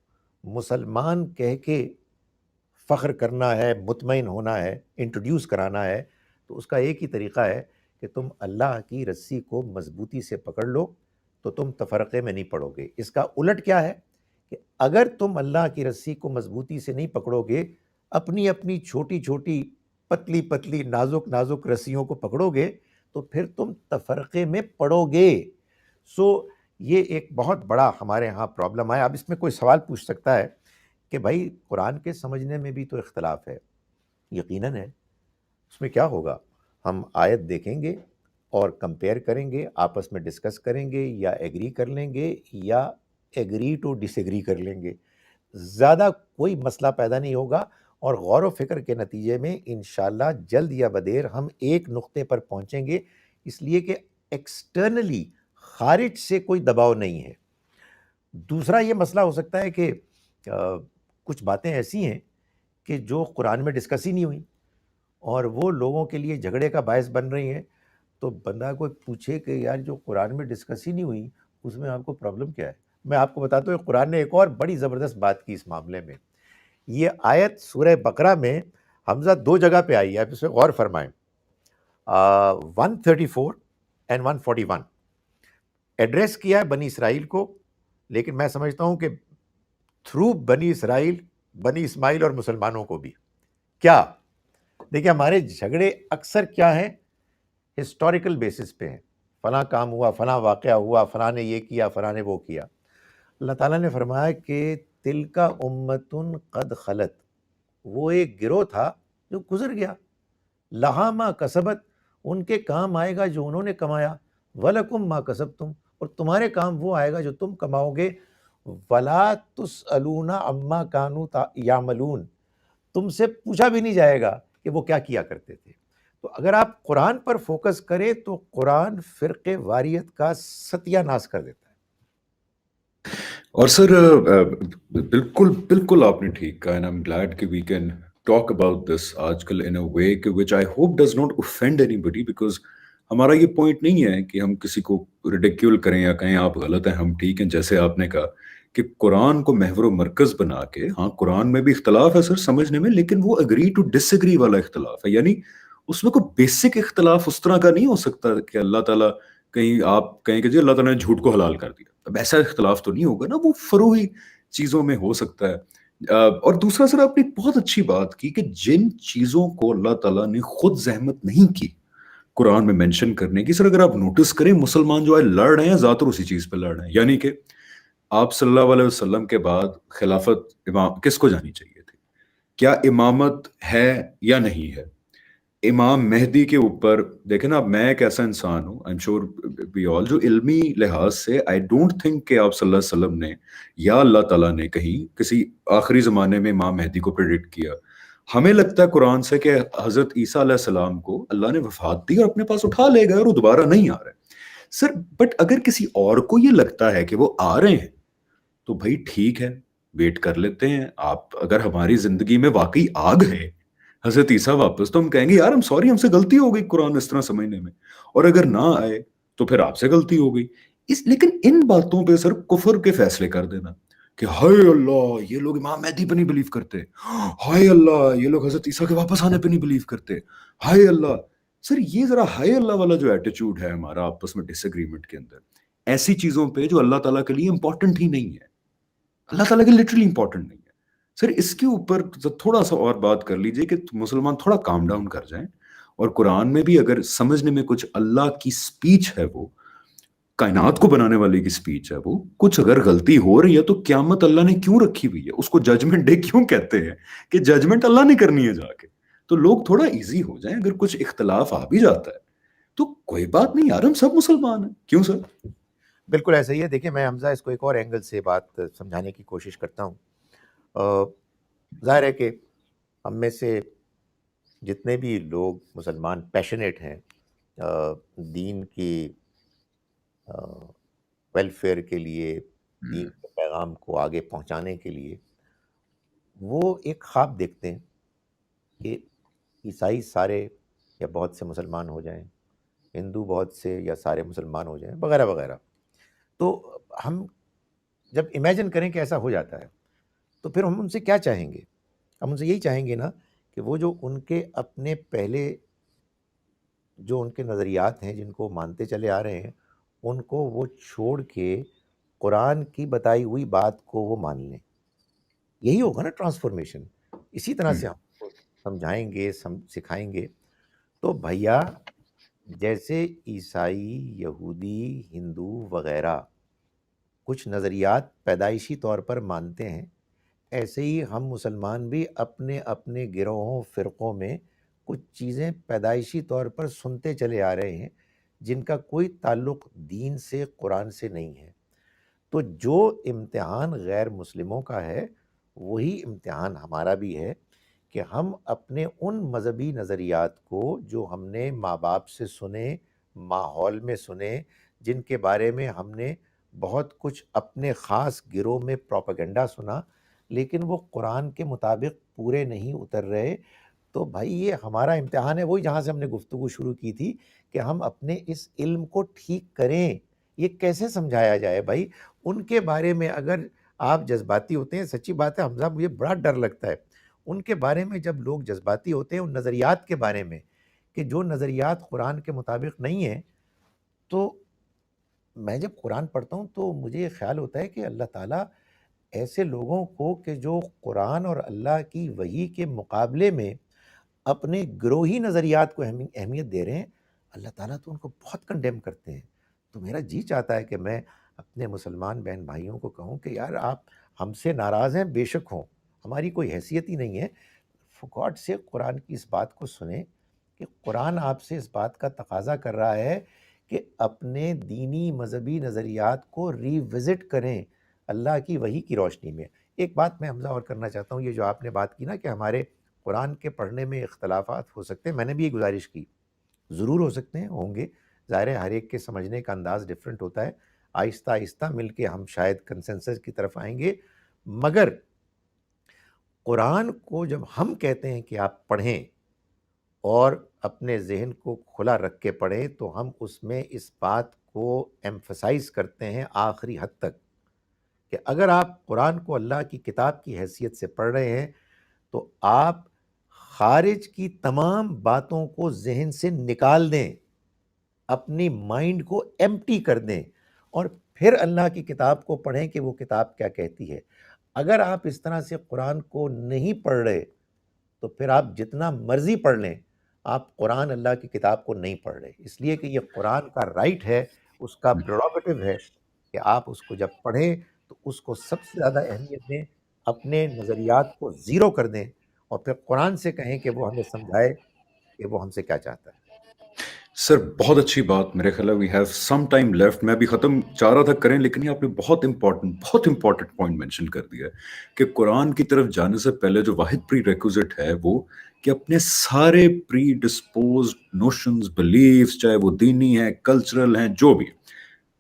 S1: مسلمان کہہ کے فخر کرنا ہے، مطمئن ہونا ہے، انٹروڈیوس کرانا ہے، تو اس کا ایک ہی طریقہ ہے کہ تم اللہ کی رسی کو مضبوطی سے پکڑ لو، تو تم تفرقے میں نہیں پڑو گے۔ اس کا الٹ کیا ہے کہ اگر تم اللہ کی رسی کو مضبوطی سے نہیں پکڑو گے، اپنی اپنی چھوٹی چھوٹی پتلی پتلی نازک نازک رسیوں کو پکڑو گے، تو پھر تم تفرقے میں پڑو گے۔ سو یہ ایک بہت بڑا ہمارے ہاں پرابلم ہے۔ اب اس میں کوئی سوال پوچھ سکتا ہے کہ بھائی قرآن کے سمجھنے میں بھی تو اختلاف ہے۔ یقیناً ہے، اس میں کیا ہوگا؟ ہم آیت دیکھیں گے اور کمپیئر کریں گے، آپس میں ڈسکس کریں گے، یا ایگری کر لیں گے یا ایگری ٹو ڈس ایگری کر لیں گے، زیادہ کوئی مسئلہ پیدا نہیں ہوگا، اور غور و فکر کے نتیجے میں انشاءاللہ جلد یا بدیر ہم ایک نقطے پر پہنچیں گے، اس لیے کہ ایکسٹرنلی خارج سے کوئی دباؤ نہیں ہے۔ دوسرا یہ مسئلہ ہو سکتا ہے کہ کچھ باتیں ایسی ہیں کہ جو قرآن میں ڈسکس ہی نہیں ہوئی اور وہ لوگوں کے لیے جھگڑے کا باعث بن رہی ہیں، تو بندہ کوئی پوچھے کہ یار جو قرآن میں ڈسکس ہی نہیں ہوئی اس میں آپ کو پرابلم کیا ہے؟ میں آپ کو بتاتا ہوں، قرآن نے ایک اور بڑی زبردست بات کی اس معاملے میں۔ یہ آیت سورہ بقرہ میں حمزہ 2 جگہ پہ آئی ہے، آپ اس میں غور فرمائیں۔ 134 اینڈ 141 ایڈریس کیا ہے بنی اسرائیل کو، لیکن میں سمجھتا ہوں کہ تھرو بنی اسرائیل، بنی اسماعیل اور مسلمانوں کو بھی۔ کیا؟ دیکھیں ہمارے جھگڑے اکثر کیا ہیں؟ ہسٹوریکل بیسس پہ ہیں، فلاں کام ہوا، فلاں واقعہ ہوا، فلاں نے یہ کیا، فلاں نے وہ کیا۔ اللہ تعالیٰ نے فرمایا کہ تلک امتن قد خلت، وہ ایک گروہ تھا جو گزر گیا، لہا ما کسبت، ان کے کام آئے گا جو انہوں نے کمایا، ولکم ما کسبتم، اور تمہارے کام وہ آئے گا جو تم کماؤ گے، ولا تسألون عما کانوا یعملون، تم سے پوچھا بھی نہیں جائے گا کہ وہ کیا کیا کرتے تھے۔ تو اگر آپ قرآن پر فوکس کریں تو قرآن فرقے واریت کا ستیہ ناش کر دیتا ہے۔
S2: اور سر بالکل بالکل آپ نے ٹھیک کہا، اینڈ آئی ایم گلیڈ کہ we can talk about this آج کل ان اے وے کہ which I hope does not offend anybody, because ہمارا یہ پوائنٹ نہیں ہے کہ ہم کسی کو ریڈیکیول کریں یا کہیں آپ غلط ہیں ہم ٹھیک ہیں۔ جیسے آپ نے کہا کہ قرآن کو محور و مرکز بنا کے، ہاں قرآن میں بھی اختلاف ہے سر سمجھنے میں، لیکن وہ اگری ٹو ڈس ایگری والا اختلاف ہے، یعنی اس میں کوئی بیسک اختلاف اس طرح کا نہیں ہو سکتا کہ اللہ تعالیٰ کہیں آپ کہیں کہ جی اللہ تعالیٰ نے جھوٹ کو حلال کر دیا، اب ایسا اختلاف تو نہیں ہوگا نا، وہ فروعی چیزوں میں ہو سکتا ہے۔ اور دوسرا سر آپ نے بہت اچھی بات کی کہ جن چیزوں کو اللہ تعالیٰ نے خود زحمت نہیں کی قرآن میں مینشن کرنے کی، سر اگر آپ نوٹس کریں مسلمان جو ہے لڑ رہے ہیں زیادہ تر اسی چیز پہ لڑ رہے ہیں، یعنی کہ آپ صلی اللہ علیہ وسلم کے بعد خلافت امام کس کو جانی چاہیے تھی؟ کیا امامت ہے یا نہیں ہے؟ امام مہدی کے اوپر دیکھیں نا، اب میں ایک ایسا انسان ہوں، I'm sure we all، جو علمی لحاظ سے آئی ڈونٹ تھنک کہ آپ صلی اللہ علیہ وسلم نے یا اللہ تعالیٰ نے کہیں کسی آخری زمانے میں امام مہدی کو پریڈکٹ کیا۔ ہمیں لگتا ہے قرآن سے کہ حضرت عیسیٰ علیہ السلام کو اللہ نے وفات دی اور اپنے پاس اٹھا لے گئے اور وہ دوبارہ نہیں آ رہے سر۔ بٹ اگر کسی اور کو یہ لگتا ہے کہ وہ آ رہے ہیں تو بھائی ٹھیک ہے، ویٹ کر لیتے ہیں۔ آپ اگر ہماری زندگی میں واقعی آ گئے حضرت عیسیٰ واپس، تو ہم کہیں گے یار ہم سوری، ہم سے غلطی ہو گئی قرآن اس طرح سمجھنے میں، اور اگر نہ آئے تو پھر آپ سے غلطی ہو گئی۔ لیکن ان باتوں پہ سر کفر کے فیصلے کر دینا کہ ہائے اللہ یہ لوگ امام مہدی پہ نہیں بلیو کرتے، ہائے اللہ یہ لوگ حضرت عیسیٰ کے واپس آنے پہ نہیں بلیو کرتے، ہائے اللہ۔ سر یہ ذرا ہائے اللہ والا جو ایٹیچیوڈ ہے ہمارا آپس میں ڈس ایگریمنٹ کے اندر، ایسی چیزوں پہ جو اللہ تعالیٰ کے لیے امپورٹنٹ ہی نہیں ہے، اللہ تعالیٰ کے لٹرلی امپورٹنٹ نہیں ہے سر، اس کے اوپر تھوڑا سا اور بات کر لیجئے کہ مسلمان تھوڑا کام ڈاؤن کر جائیں، اور قرآن میں بھی اگر سمجھنے میں کچھ اللہ کی سپیچ ہے، وہ کائنات کو بنانے والے کی سپیچ ہے، وہ کچھ اگر غلطی ہو رہی ہے تو قیامت اللہ نے کیوں رکھی ہوئی ہے، اس کو ججمنٹ ڈے کیوں کہتے ہیں کہ ججمنٹ اللہ نے کرنی ہے جا کے؟ تو لوگ تھوڑا ایزی ہو جائیں، اگر کچھ اختلاف آ بھی جاتا ہے تو کوئی بات نہیں یار، ہم سب مسلمان ہیں، کیوں سر؟
S1: بالکل ایسا ہی ہے۔ دیکھیں میں حمزہ اس کو ایک اور اینگل سے بات سمجھانے کی کوشش کرتا ہوں۔ ظاہر ہے کہ ہم میں سے جتنے بھی لوگ مسلمان پیشنیٹ ہیں دین کی ویلفیئر کے لیے، دین کے پیغام کو آگے پہنچانے کے لیے، وہ ایک خواب دیکھتے ہیں کہ عیسائی سارے یا بہت سے مسلمان ہو جائیں، ہندو بہت سے یا سارے مسلمان ہو جائیں، وغیرہ وغیرہ۔ تو ہم جب امیجن کریں کہ ایسا ہو جاتا ہے تو پھر ہم ان سے کیا چاہیں گے؟ ہم ان سے یہی چاہیں گے نا کہ وہ جو ان کے اپنے پہلے جو ان کے نظریات ہیں جن کو مانتے چلے آ رہے ہیں، ان کو وہ چھوڑ کے قرآن کی بتائی ہوئی بات کو وہ مان لیں۔ یہی ہوگا نا ٹرانسفارمیشن۔ اسی طرح سے ہم کو سمجھائیں گے، سکھائیں گے۔ تو بھیا جیسے عیسائی، یہودی، ہندو وغیرہ کچھ نظریات پیدائشی طور پر مانتے ہیں، ایسے ہی ہم مسلمان بھی اپنے اپنے گروہوں، فرقوں میں کچھ چیزیں پیدائشی طور پر سنتے چلے آ رہے ہیں جن کا کوئی تعلق دین سے، قرآن سے نہیں ہے۔ تو جو امتحان غیر مسلموں کا ہے وہی امتحان ہمارا بھی ہے کہ ہم اپنے ان مذہبی نظریات کو جو ہم نے ماں باپ سے سنے، ماحول میں سنے، جن کے بارے میں ہم نے بہت کچھ اپنے خاص گروہ میں پروپیگنڈا سنا، لیکن وہ قرآن کے مطابق پورے نہیں اتر رہے، تو بھائی یہ ہمارا امتحان ہے۔ وہی جہاں سے ہم نے گفتگو شروع کی تھی کہ ہم اپنے اس علم کو ٹھیک کریں۔ یہ کیسے سمجھایا جائے بھائی؟ ان کے بارے میں اگر آپ جذباتی ہوتے ہیں، سچی بات ہے حمزہ مجھے بڑا ڈر لگتا ہے ان کے بارے میں جب لوگ جذباتی ہوتے ہیں ان نظریات کے بارے میں کہ جو نظریات قرآن کے مطابق نہیں ہیں، تو میں جب قرآن پڑھتا ہوں تو مجھے یہ خیال ہوتا ہے کہ اللہ تعالیٰ ایسے لوگوں کو کہ جو قرآن اور اللہ کی وحی کے مقابلے میں اپنے گروہی نظریات کو اہمیت دے رہے ہیں، اللہ تعالیٰ تو ان کو بہت کنڈیم کرتے ہیں۔ تو میرا جی چاہتا ہے کہ میں اپنے مسلمان بہن بھائیوں کو کہوں کہ یار آپ ہم سے ناراض ہیں، بے شک ہوں، ہماری کوئی حیثیت ہی نہیں ہے، فار گاڈ سے قرآن کی اس بات کو سنیں کہ قرآن آپ سے اس بات کا تقاضا کر رہا ہے کہ اپنے دینی مذہبی نظریات کو ری وزٹ کریں اللہ کی وحی کی روشنی میں۔ ایک بات میں حمزہ اور کرنا چاہتا ہوں، یہ جو آپ نے بات کی نا کہ ہمارے قرآن کے پڑھنے میں اختلافات ہو سکتے ہیں، میں نے بھی یہ گزارش کی، ضرور ہو سکتے ہیں، ہوں گے، ظاہر ہے ہر ایک کے سمجھنے کا انداز ڈیفرنٹ ہوتا ہے، آہستہ آہستہ مل کے ہم شاید کنسنسس کی طرف آئیں گے۔ مگر قرآن کو جب ہم کہتے ہیں کہ آپ پڑھیں اور اپنے ذہن کو کھلا رکھ کے پڑھیں، تو ہم اس میں اس بات کو ایمفسائز کرتے ہیں آخری حد تک کہ اگر آپ قرآن کو اللہ کی کتاب کی حیثیت سے پڑھ رہے ہیں تو آپ خارج کی تمام باتوں کو ذہن سے نکال دیں، اپنی مائنڈ کو ایمپٹی کر دیں، اور پھر اللہ کی کتاب کو پڑھیں کہ وہ کتاب کیا کہتی ہے۔ اگر آپ اس طرح سے قرآن کو نہیں پڑھ رہے تو پھر آپ جتنا مرضی پڑھ لیں، آپ قرآن اللہ کی کتاب کو نہیں پڑھ رہے، اس لیے کہ یہ قرآن کا رائٹ ہے، اس کا پریروگیٹو ہے کہ آپ اس کو جب پڑھیں تو اس کو سب سے زیادہ اہمیت دیں، اپنے نظریات کو زیرو کر دیں اور پھر قرآن سے کہیں کہ وہ ہمیں سمجھائے کہ وہ ہم سے کیا چاہتا ہے۔
S2: سر بہت اچھی بات، میرے خیال ہے we have some time left, میں بھی ختم چاہ رہا تھا کریں، لیکن یہ آپ نے بہت امپورٹنٹ پوائنٹ مینشن کر دیا ہے کہ قرآن کی طرف جانے سے پہلے جو واحد پری ریکوزٹ ہے وہ کہ اپنے سارے پری ڈسپوزڈ نوشنز بلیفز، چاہے وہ دینی ہیں کلچرل ہیں جو بھی،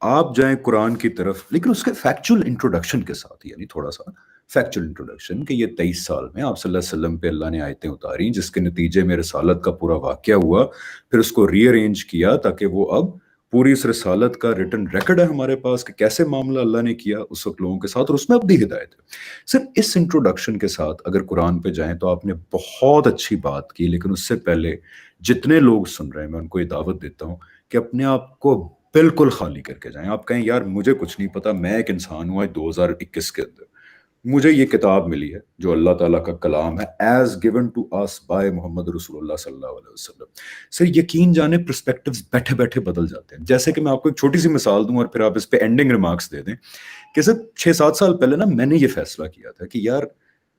S2: آپ جائیں قرآن کی طرف، لیکن اس کے فیکچول انٹروڈکشن کے ساتھ، یعنی تھوڑا سا فیکچول انٹروڈکشن کہ یہ 23 سال میں آپ صلی اللہ علیہ وسلم پہ اللہ نے آیتیں اتاری جس کے نتیجے میں رسالت کا پورا واقعہ ہوا، پھر اس کو ری ارینج کیا تاکہ وہ اب پوری اس رسالت کا ریٹن ریکارڈ ہے ہمارے پاس کہ کیسے معاملہ اللہ نے کیا اس وقت لوگوں کے ساتھ، اور اس میں اب بھی ہدایت ہے۔ صرف اس انٹروڈکشن کے ساتھ اگر قرآن پہ جائیں تو آپ نے بہت اچھی بات کی، لیکن اس سے پہلے جتنے لوگ سن رہے ہیں میں ان کو یہ دعوت دیتا ہوں کہ اپنے آپ کو بالکل خالی کر کے جائیں۔ آپ کہیں یار مجھے کچھ نہیں پتا، میں ایک انسان ہوں آج 2021 کے اندر، مجھے یہ کتاب ملی ہے جو اللہ تعالیٰ کا کلام ہے as given to us by Muhammad رسول اللہ صلی اللہ علیہ وسلم۔ سر یقین جانے پرسپیکٹیوز بیٹھے بیٹھے بدل جاتے ہیں۔ جیسے کہ میں آپ کو ایک چھوٹی سی مثال دوں اور پھر آپ اس پہ اینڈنگ ریمارکس دے دیں کہ سر 6-7 سال پہلے نا میں نے یہ فیصلہ کیا تھا کہ یار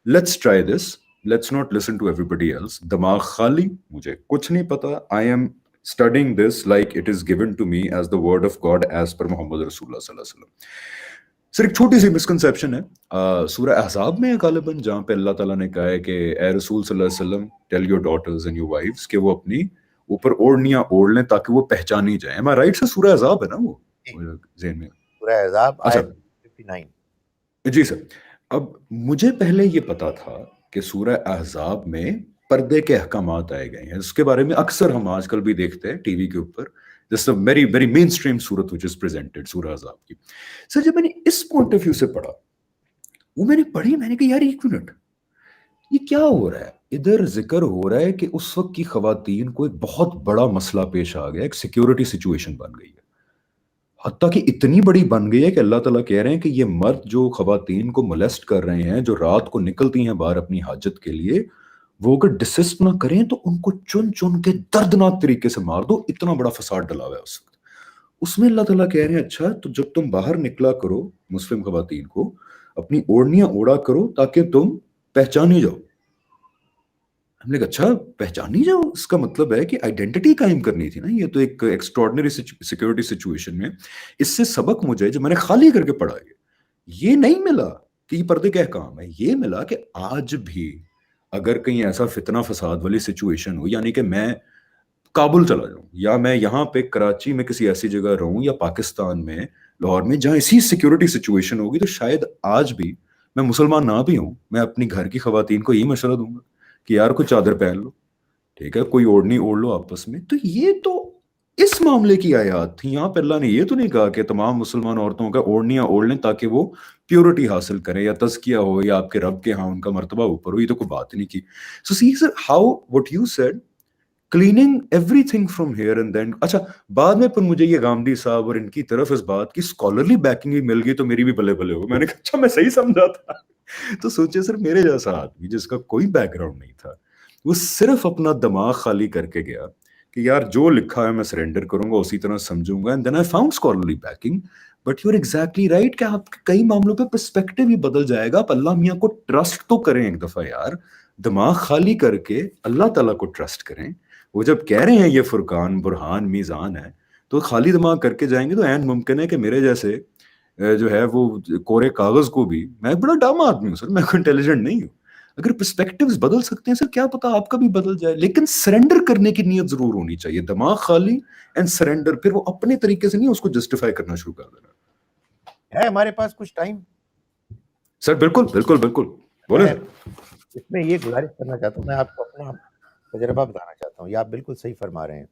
S2: let's try this, let's not listen to everybody else, دماغ خالی، مجھے کچھ نہیں پتا، I am studying this like it is given to me as the word of God as per محمد رسول اللہ صلی اللہ علیہ وسلم۔ سر ایک چھوٹی سی مسکنسیپشن ہے سورہ احزاب میں غالباً جہاں پہ اللہ تعالیٰ نے کہا ہے کہ اے رسول صلی اللہ علیہ وسلم tell your daughters and your wives کہ وہ اپنی اوپر اوڑھنیاں اوڑھ لیں تاکہ وہ پہچانی جائیں۔ ایم آئی رائٹ سر؟ سورہ احزاب ہے نا وہ
S1: جی،
S2: ذہن میں؟
S1: سورہ احزاب
S2: اچھا
S1: آیت 59۔
S2: جی سر، اب مجھے پہلے یہ پتا تھا کہ سورہ احزاب میں پردے کے احکامات آئے گئے ہیں، اس کے بارے میں اکثر ہم آج کل بھی دیکھتے ہیں ٹی وی کے اوپر، جس ویری ویری مین اسٹریم صورت وچ از پریزنٹڈ سورہ احزاب کی۔ سر جب میں نے اس پوائنٹ آف ویو سے پڑھا، وہ میں نے پڑھی، میں نے کہا یار ایک منٹ، یہ کیا ہو رہا ہے؟ ادھر ذکر ہو رہا ہے کہ اس وقت کی خواتین کو ایک بہت بڑا مسئلہ پیش آ گیا، ایک سیکیورٹی سچویشن بن گئی ہے، حتیٰ کہ اتنی بڑی بن گئی ہے کہ اللہ تعالیٰ کہہ رہے ہیں کہ یہ مرد جو خواتین کو ملیسٹ کر رہے ہیں، جو رات کو نکلتی ہیں باہر اپنی حاجت کے لیے، وہ اگر ڈسسٹ نہ کریں تو ان کو چن چن کے دردناک طریقے سے مار دو۔ اتنا بڑا فساد ڈلا ہوا ہے اس وقت۔ اس میں اللہ تعالیٰ کہہ رہے ہیں اچھا تو جب تم باہر نکلا کرو مسلم خواتین کو اپنی اوڑھنیاں اوڑھا کرو تاکہ تم پہچانی جاؤ۔ ہم نے کہا اچھا پہچانی جاؤ، اس کا مطلب ہے کہ آئیڈینٹی قائم کرنی تھی نا، یہ تو ایک ایکسٹراڈنری سیکورٹی سچویشن میں۔ اس سے سبق مجھے جو میں نے خالی کر کے پڑھا یہ نہیں ملا کہ یہ پردے کا احکام ہے، یہ ملا کہ آج بھی اگر کہیں ایسا فتنہ فساد والی سچویشن ہو، یعنی کہ میں کابل چلا جاؤں یا میں یہاں پہ کراچی میں کسی ایسی جگہ رہوں یا پاکستان میں لاہور میں جہاں اسی سیکورٹی سچویشن ہوگی، تو شاید آج بھی میں مسلمان نہ بھی ہوں، میں اپنی گھر کی خواتین کو یہی مشورہ دوں گا کہ یار کوئی چادر پہن لو، ٹھیک ہے، کوئی اوڑھنی اوڑھ لو آپس میں۔ تو یہ تو اس معاملے کی آیات تھی، یہاں پہ اللہ نے یہ تو نہیں کہا کہ تمام مسلمان عورتوں کا اوڑھنیاں اوڑھ لیں تاکہ وہ پیورٹی حاصل کریں یا تزکیہ ہو یا آپ کے رب کے ہاں ان کا مرتبہ اوپر ہو، یہ تو کوئی بات نہیں کی۔ So see sir how what you said cleaning everything from here and then, اچھا بعد میں پھر مجھے یہ گامدی صاحب اور ان کی طرف اس بات کی اسکالرلی بیکنگ بھی مل گئی تو میری بھی بلے بلے ہو، میں نے کہا اچھا میں صحیح سمجھا تھا۔ تو سوچے سر میرے جیسا آدمی جس کا کوئی بیک گراؤنڈ نہیں تھا، وہ صرف اپنا دماغ خالی کر کے گیا کہ یار جو لکھا ہے میں سرنڈر کروں گا، اسی طرح سمجھوں گا، and then I found scholarly backing. But you are exactly right کہ آپ کے کئی معاملوں پہ پرسپیکٹو ہی بدل جائے گا۔ آپ اللہ میاں کو ٹرسٹ تو کریں ایک دفعہ یار، دماغ خالی کر کے اللہ تعالیٰ کو ٹرسٹ کریں۔ وہ جب کہہ رہے ہیں یہ فرقان برہان میزان ہے تو خالی دماغ کر کے جائیں گے تو عین ممکن ہے کہ میرے جیسے جو ہے وہ کورے کاغذ کو بھی، میں بڑا ڈام آدمی ہوں سر، میں کوئی انٹیلیجنٹ نہیں ہوں، اگر پرسپیکٹیوز بدل سکتے ہیں سر کیا پتا آپ کا بھی بدل جائے، لیکن سرنڈر کرنے کی نیت ضرور ہونی چاہیے، دماغ خالی اینڈ سرنڈر، پھر وہ اپنے طریقے سے نہیں اس کو جسٹیفائی کرنا شروع کر دینا۔
S1: ہے ہمارے پاس کچھ ٹائم؟
S2: سر بالکل بالکل بالکل بولیں
S1: میں
S2: سر۔
S1: اس میں یہ گزارش کرنا چاہتا ہوں، میں آپ کو اپنا تجربہ بتانا چاہتا ہوں، یہ آپ بالکل صحیح فرما رہے ہیں،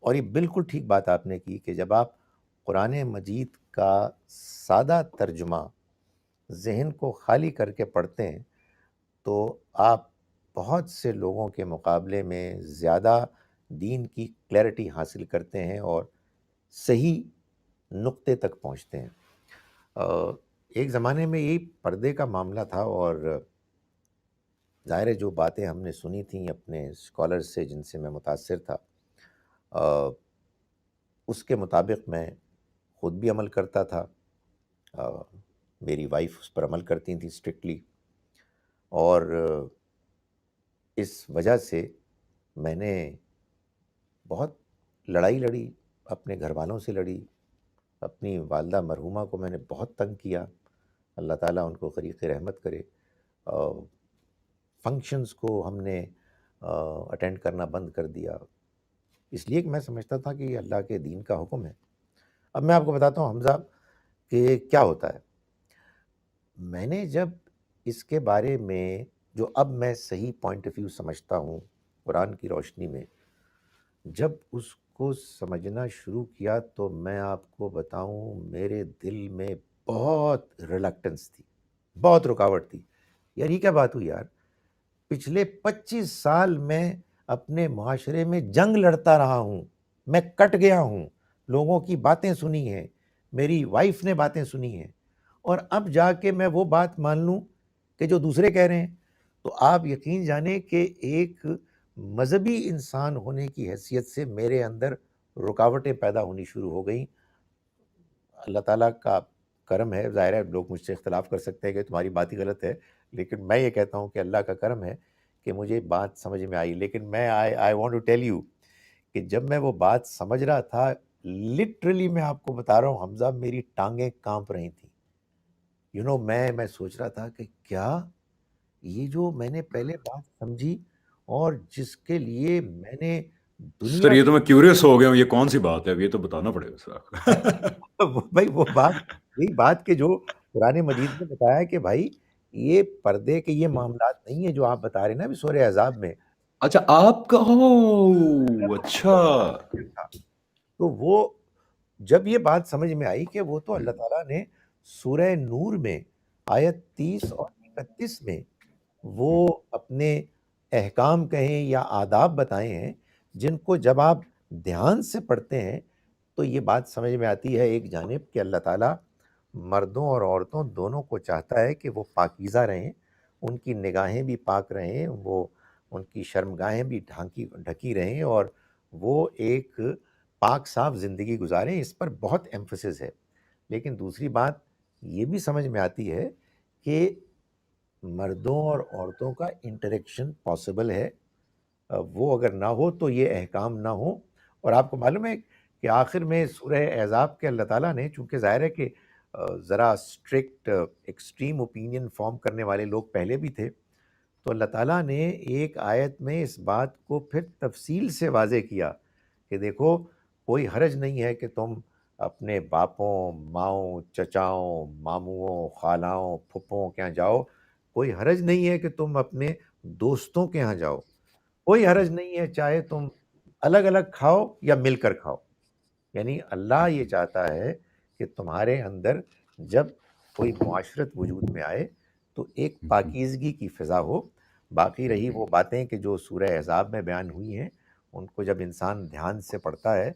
S1: اور یہ بالکل ٹھیک بات آپ نے کی کہ جب آپ قرآن مجید کا سادہ ترجمہ ذہن کو خالی کر کے پڑھتے ہیں تو آپ بہت سے لوگوں کے مقابلے میں زیادہ دین کی کلیئرٹی حاصل کرتے ہیں اور صحیح نقطے تک پہنچتے ہیں۔ ایک زمانے میں یہی پردے کا معاملہ تھا، اور ظاہر ہے جو باتیں ہم نے سنی تھیں اپنے اسکالر سے جن سے میں متاثر تھا، اس کے مطابق میں خود بھی عمل کرتا تھا، میری وائف اس پر عمل کرتی تھیں اسٹرکٹلی، اور اس وجہ سے میں نے بہت لڑائی لڑی، اپنے گھر والوں سے لڑی، اپنی والدہ مرحومہ کو میں نے بہت تنگ کیا، اللہ تعالیٰ ان کو غریق رحمت کرے۔ فنکشنز کو ہم نے اٹینڈ کرنا بند کر دیا، اس لیے کہ میں سمجھتا تھا کہ یہ اللہ کے دین کا حکم ہے۔ اب میں آپ کو بتاتا ہوں حمزہ کہ کیا ہوتا ہے۔ میں نے جب اس کے بارے میں جو اب میں صحیح پوائنٹ آف ویو سمجھتا ہوں قرآن کی روشنی میں، جب اس کو سمجھنا شروع کیا تو میں آپ کو بتاؤں میرے دل میں بہت ریلکٹنس تھی، بہت رکاوٹ تھی۔ یار یہ کیا بات ہوئی یار، پچھلے 25 سال میں اپنے معاشرے میں جنگ لڑتا رہا ہوں، میں کٹ گیا ہوں، لوگوں کی باتیں سنی ہیں، میری وائف نے باتیں سنی ہیں، اور اب جا کے میں وہ بات مان لوں کہ جو دوسرے کہہ رہے ہیں، تو آپ یقین جانیں کہ ایک مذہبی انسان ہونے کی حیثیت سے میرے اندر رکاوٹیں پیدا ہونی شروع ہو گئیں۔ اللہ تعالیٰ کا کرم ہے، ظاہر ہے لوگ مجھ سے اختلاف کر سکتے ہیں کہ تمہاری بات ہی غلط ہے، لیکن میں یہ کہتا ہوں کہ اللہ کا کرم ہے کہ مجھے بات سمجھ میں آئی۔ لیکن میں I want to tell you کہ جب میں وہ بات سمجھ رہا تھا، لٹرلی میں آپ کو بتا رہا ہوں حمزہ، میری ٹانگیں کانپ رہی تھیں۔ میں سوچ رہا تھا کہ کیا یہ جو میں نے پہلے بات سمجھی اور جس کے لیے میں نے
S2: سر
S1: دنیا
S2: یہ تو میں کیوریس ہو گیا ہوں، یہ کون سی بات ہے؟ اب یہ تو بتانا پڑے گا سر آپ کو۔
S1: بھائی وہ بات، یہی بات کہ جو قرآن مجید نے بتایا کہ بھائی یہ پردے کے یہ معاملات نہیں ہیں جو آپ بتا رہے ہیں نا ابھی سورہ احزاب میں۔
S2: اچھا آپ کا اچھا
S1: تو وہ جب یہ بات سمجھ میں آئی کہ وہ تو اللہ تعالیٰ نے سورہ نور میں آیت 30 اور 31 میں وہ اپنے احکام کہیں یا آداب بتائے ہیں، جن کو جب آپ دھیان سے پڑھتے ہیں تو یہ بات سمجھ میں آتی ہے ایک جانب کہ اللہ تعالیٰ مردوں اور عورتوں دونوں کو چاہتا ہے کہ وہ پاکیزہ رہیں، ان کی نگاہیں بھی پاک رہیں، وہ ان کی شرمگاہیں بھی ڈھکی رہیں، اور وہ ایک پاک صاف زندگی گزاریں۔ اس پر بہت ایمفسس ہے۔ لیکن دوسری بات یہ بھی سمجھ میں آتی ہے کہ مردوں اور عورتوں کا انٹریکشن پاسبل ہے، وہ اگر نہ ہو تو یہ احکام نہ ہو۔ اور آپ کو معلوم ہے کہ آخر میں سورہ احزاب کے اللہ تعالیٰ نے، چونکہ ظاہر ہے کہ ذرا اسٹرکٹ ایکسٹریم اوپینین فارم کرنے والے لوگ پہلے بھی تھے، تو اللہ تعالیٰ نے ایک آیت میں اس بات کو پھر تفصیل سے واضح کیا کہ دیکھو کوئی حرج نہیں ہے کہ تم اپنے باپوں، ماؤں، چچاؤں، ماموؤں، خالاؤں، پھپھوؤں کے یہاں جاؤ، کوئی حرج نہیں ہے کہ تم اپنے دوستوں کے یہاں جاؤ، کوئی حرج نہیں ہے چاہے تم الگ الگ کھاؤ یا مل کر کھاؤ۔ یعنی اللہ یہ چاہتا ہے کہ تمہارے اندر جب کوئی معاشرت وجود میں آئے تو ایک پاکیزگی کی فضا ہو۔ باقی رہی وہ باتیں کہ جو سورہ احزاب میں بیان ہوئی ہیں، ان کو جب انسان دھیان سے پڑھتا ہے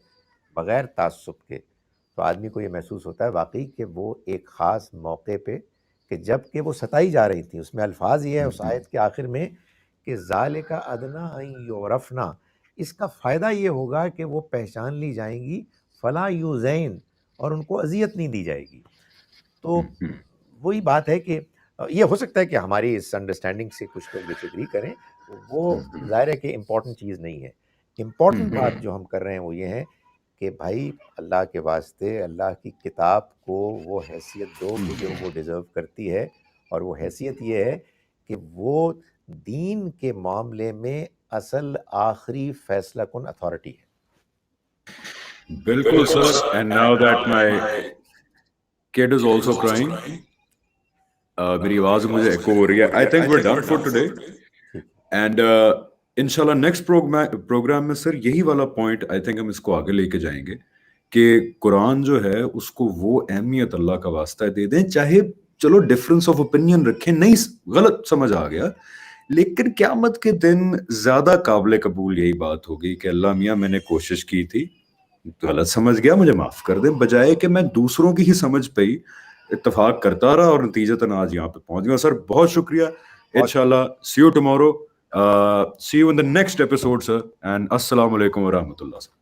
S1: بغیر تعصب کے تو آدمی کو یہ محسوس ہوتا ہے واقعی کہ وہ ایک خاص موقع پہ کہ جب کہ وہ ستائی جا رہی تھیں، اس میں الفاظ یہ ہے اس آیت کے آخر میں کہ ذالک ادنیٰ ان یعرفنا، اس کا فائدہ یہ ہوگا کہ وہ پہچان لی جائیں گی، فلا یوزین، اور ان کو اذیت نہیں دی جائے گی۔ تو وہی بات ہے کہ یہ ہو سکتا ہے کہ ہماری اس انڈرسٹینڈنگ سے کچھ لوگ ڈس ایگری کریں، وہ ظاہر ہے کہ امپورٹنٹ چیز نہیں ہے۔ امپورٹنٹ بات جو ہم کر رہے ہیں وہ یہ ہے کہ بھائی اللہ کے واسطے اللہ کی کتاب کو وہ حیثیت دو کہ جو وہ ڈیزرو کرتی ہے، اور وہ حیثیت یہ ہے کہ وہ دین کے معاملے میں اصل آخری فیصلہ کن اتھارٹی ہے۔
S2: بالکل sir, and now that my kid is also crying. میری آواز مجھے ایکو ہو رہی ہے. I think we're done for today. And انشاءاللہ نیکسٹ پروگرام میں سر یہی والا پوائنٹ آئی تھنک ہم اس کو آگے لے کے جائیں گے کہ قرآن جو ہے اس کو وہ اہمیت اللہ کا واسطہ دے دیں، چاہے چلو ڈفرنس آف اوپینین رکھیں، نہیں غلط سمجھ آ گیا، لیکن قیامت کے دن زیادہ قابل قبول یہی بات ہوگی کہ اللہ میاں میں نے کوشش کی تھی، غلط سمجھ گیا، مجھے معاف کر دیں، بجائے کہ میں دوسروں کی ہی سمجھ پہ ہی اتفاق کرتا رہا اور نتیجتاً آج یہاں پہ پہنچ گیا. سر بہت شکریہ. انشاءاللہ see you tomorrow. See you in the next episode, sir. And Assalamu alaikum wa rahmatullah, sir.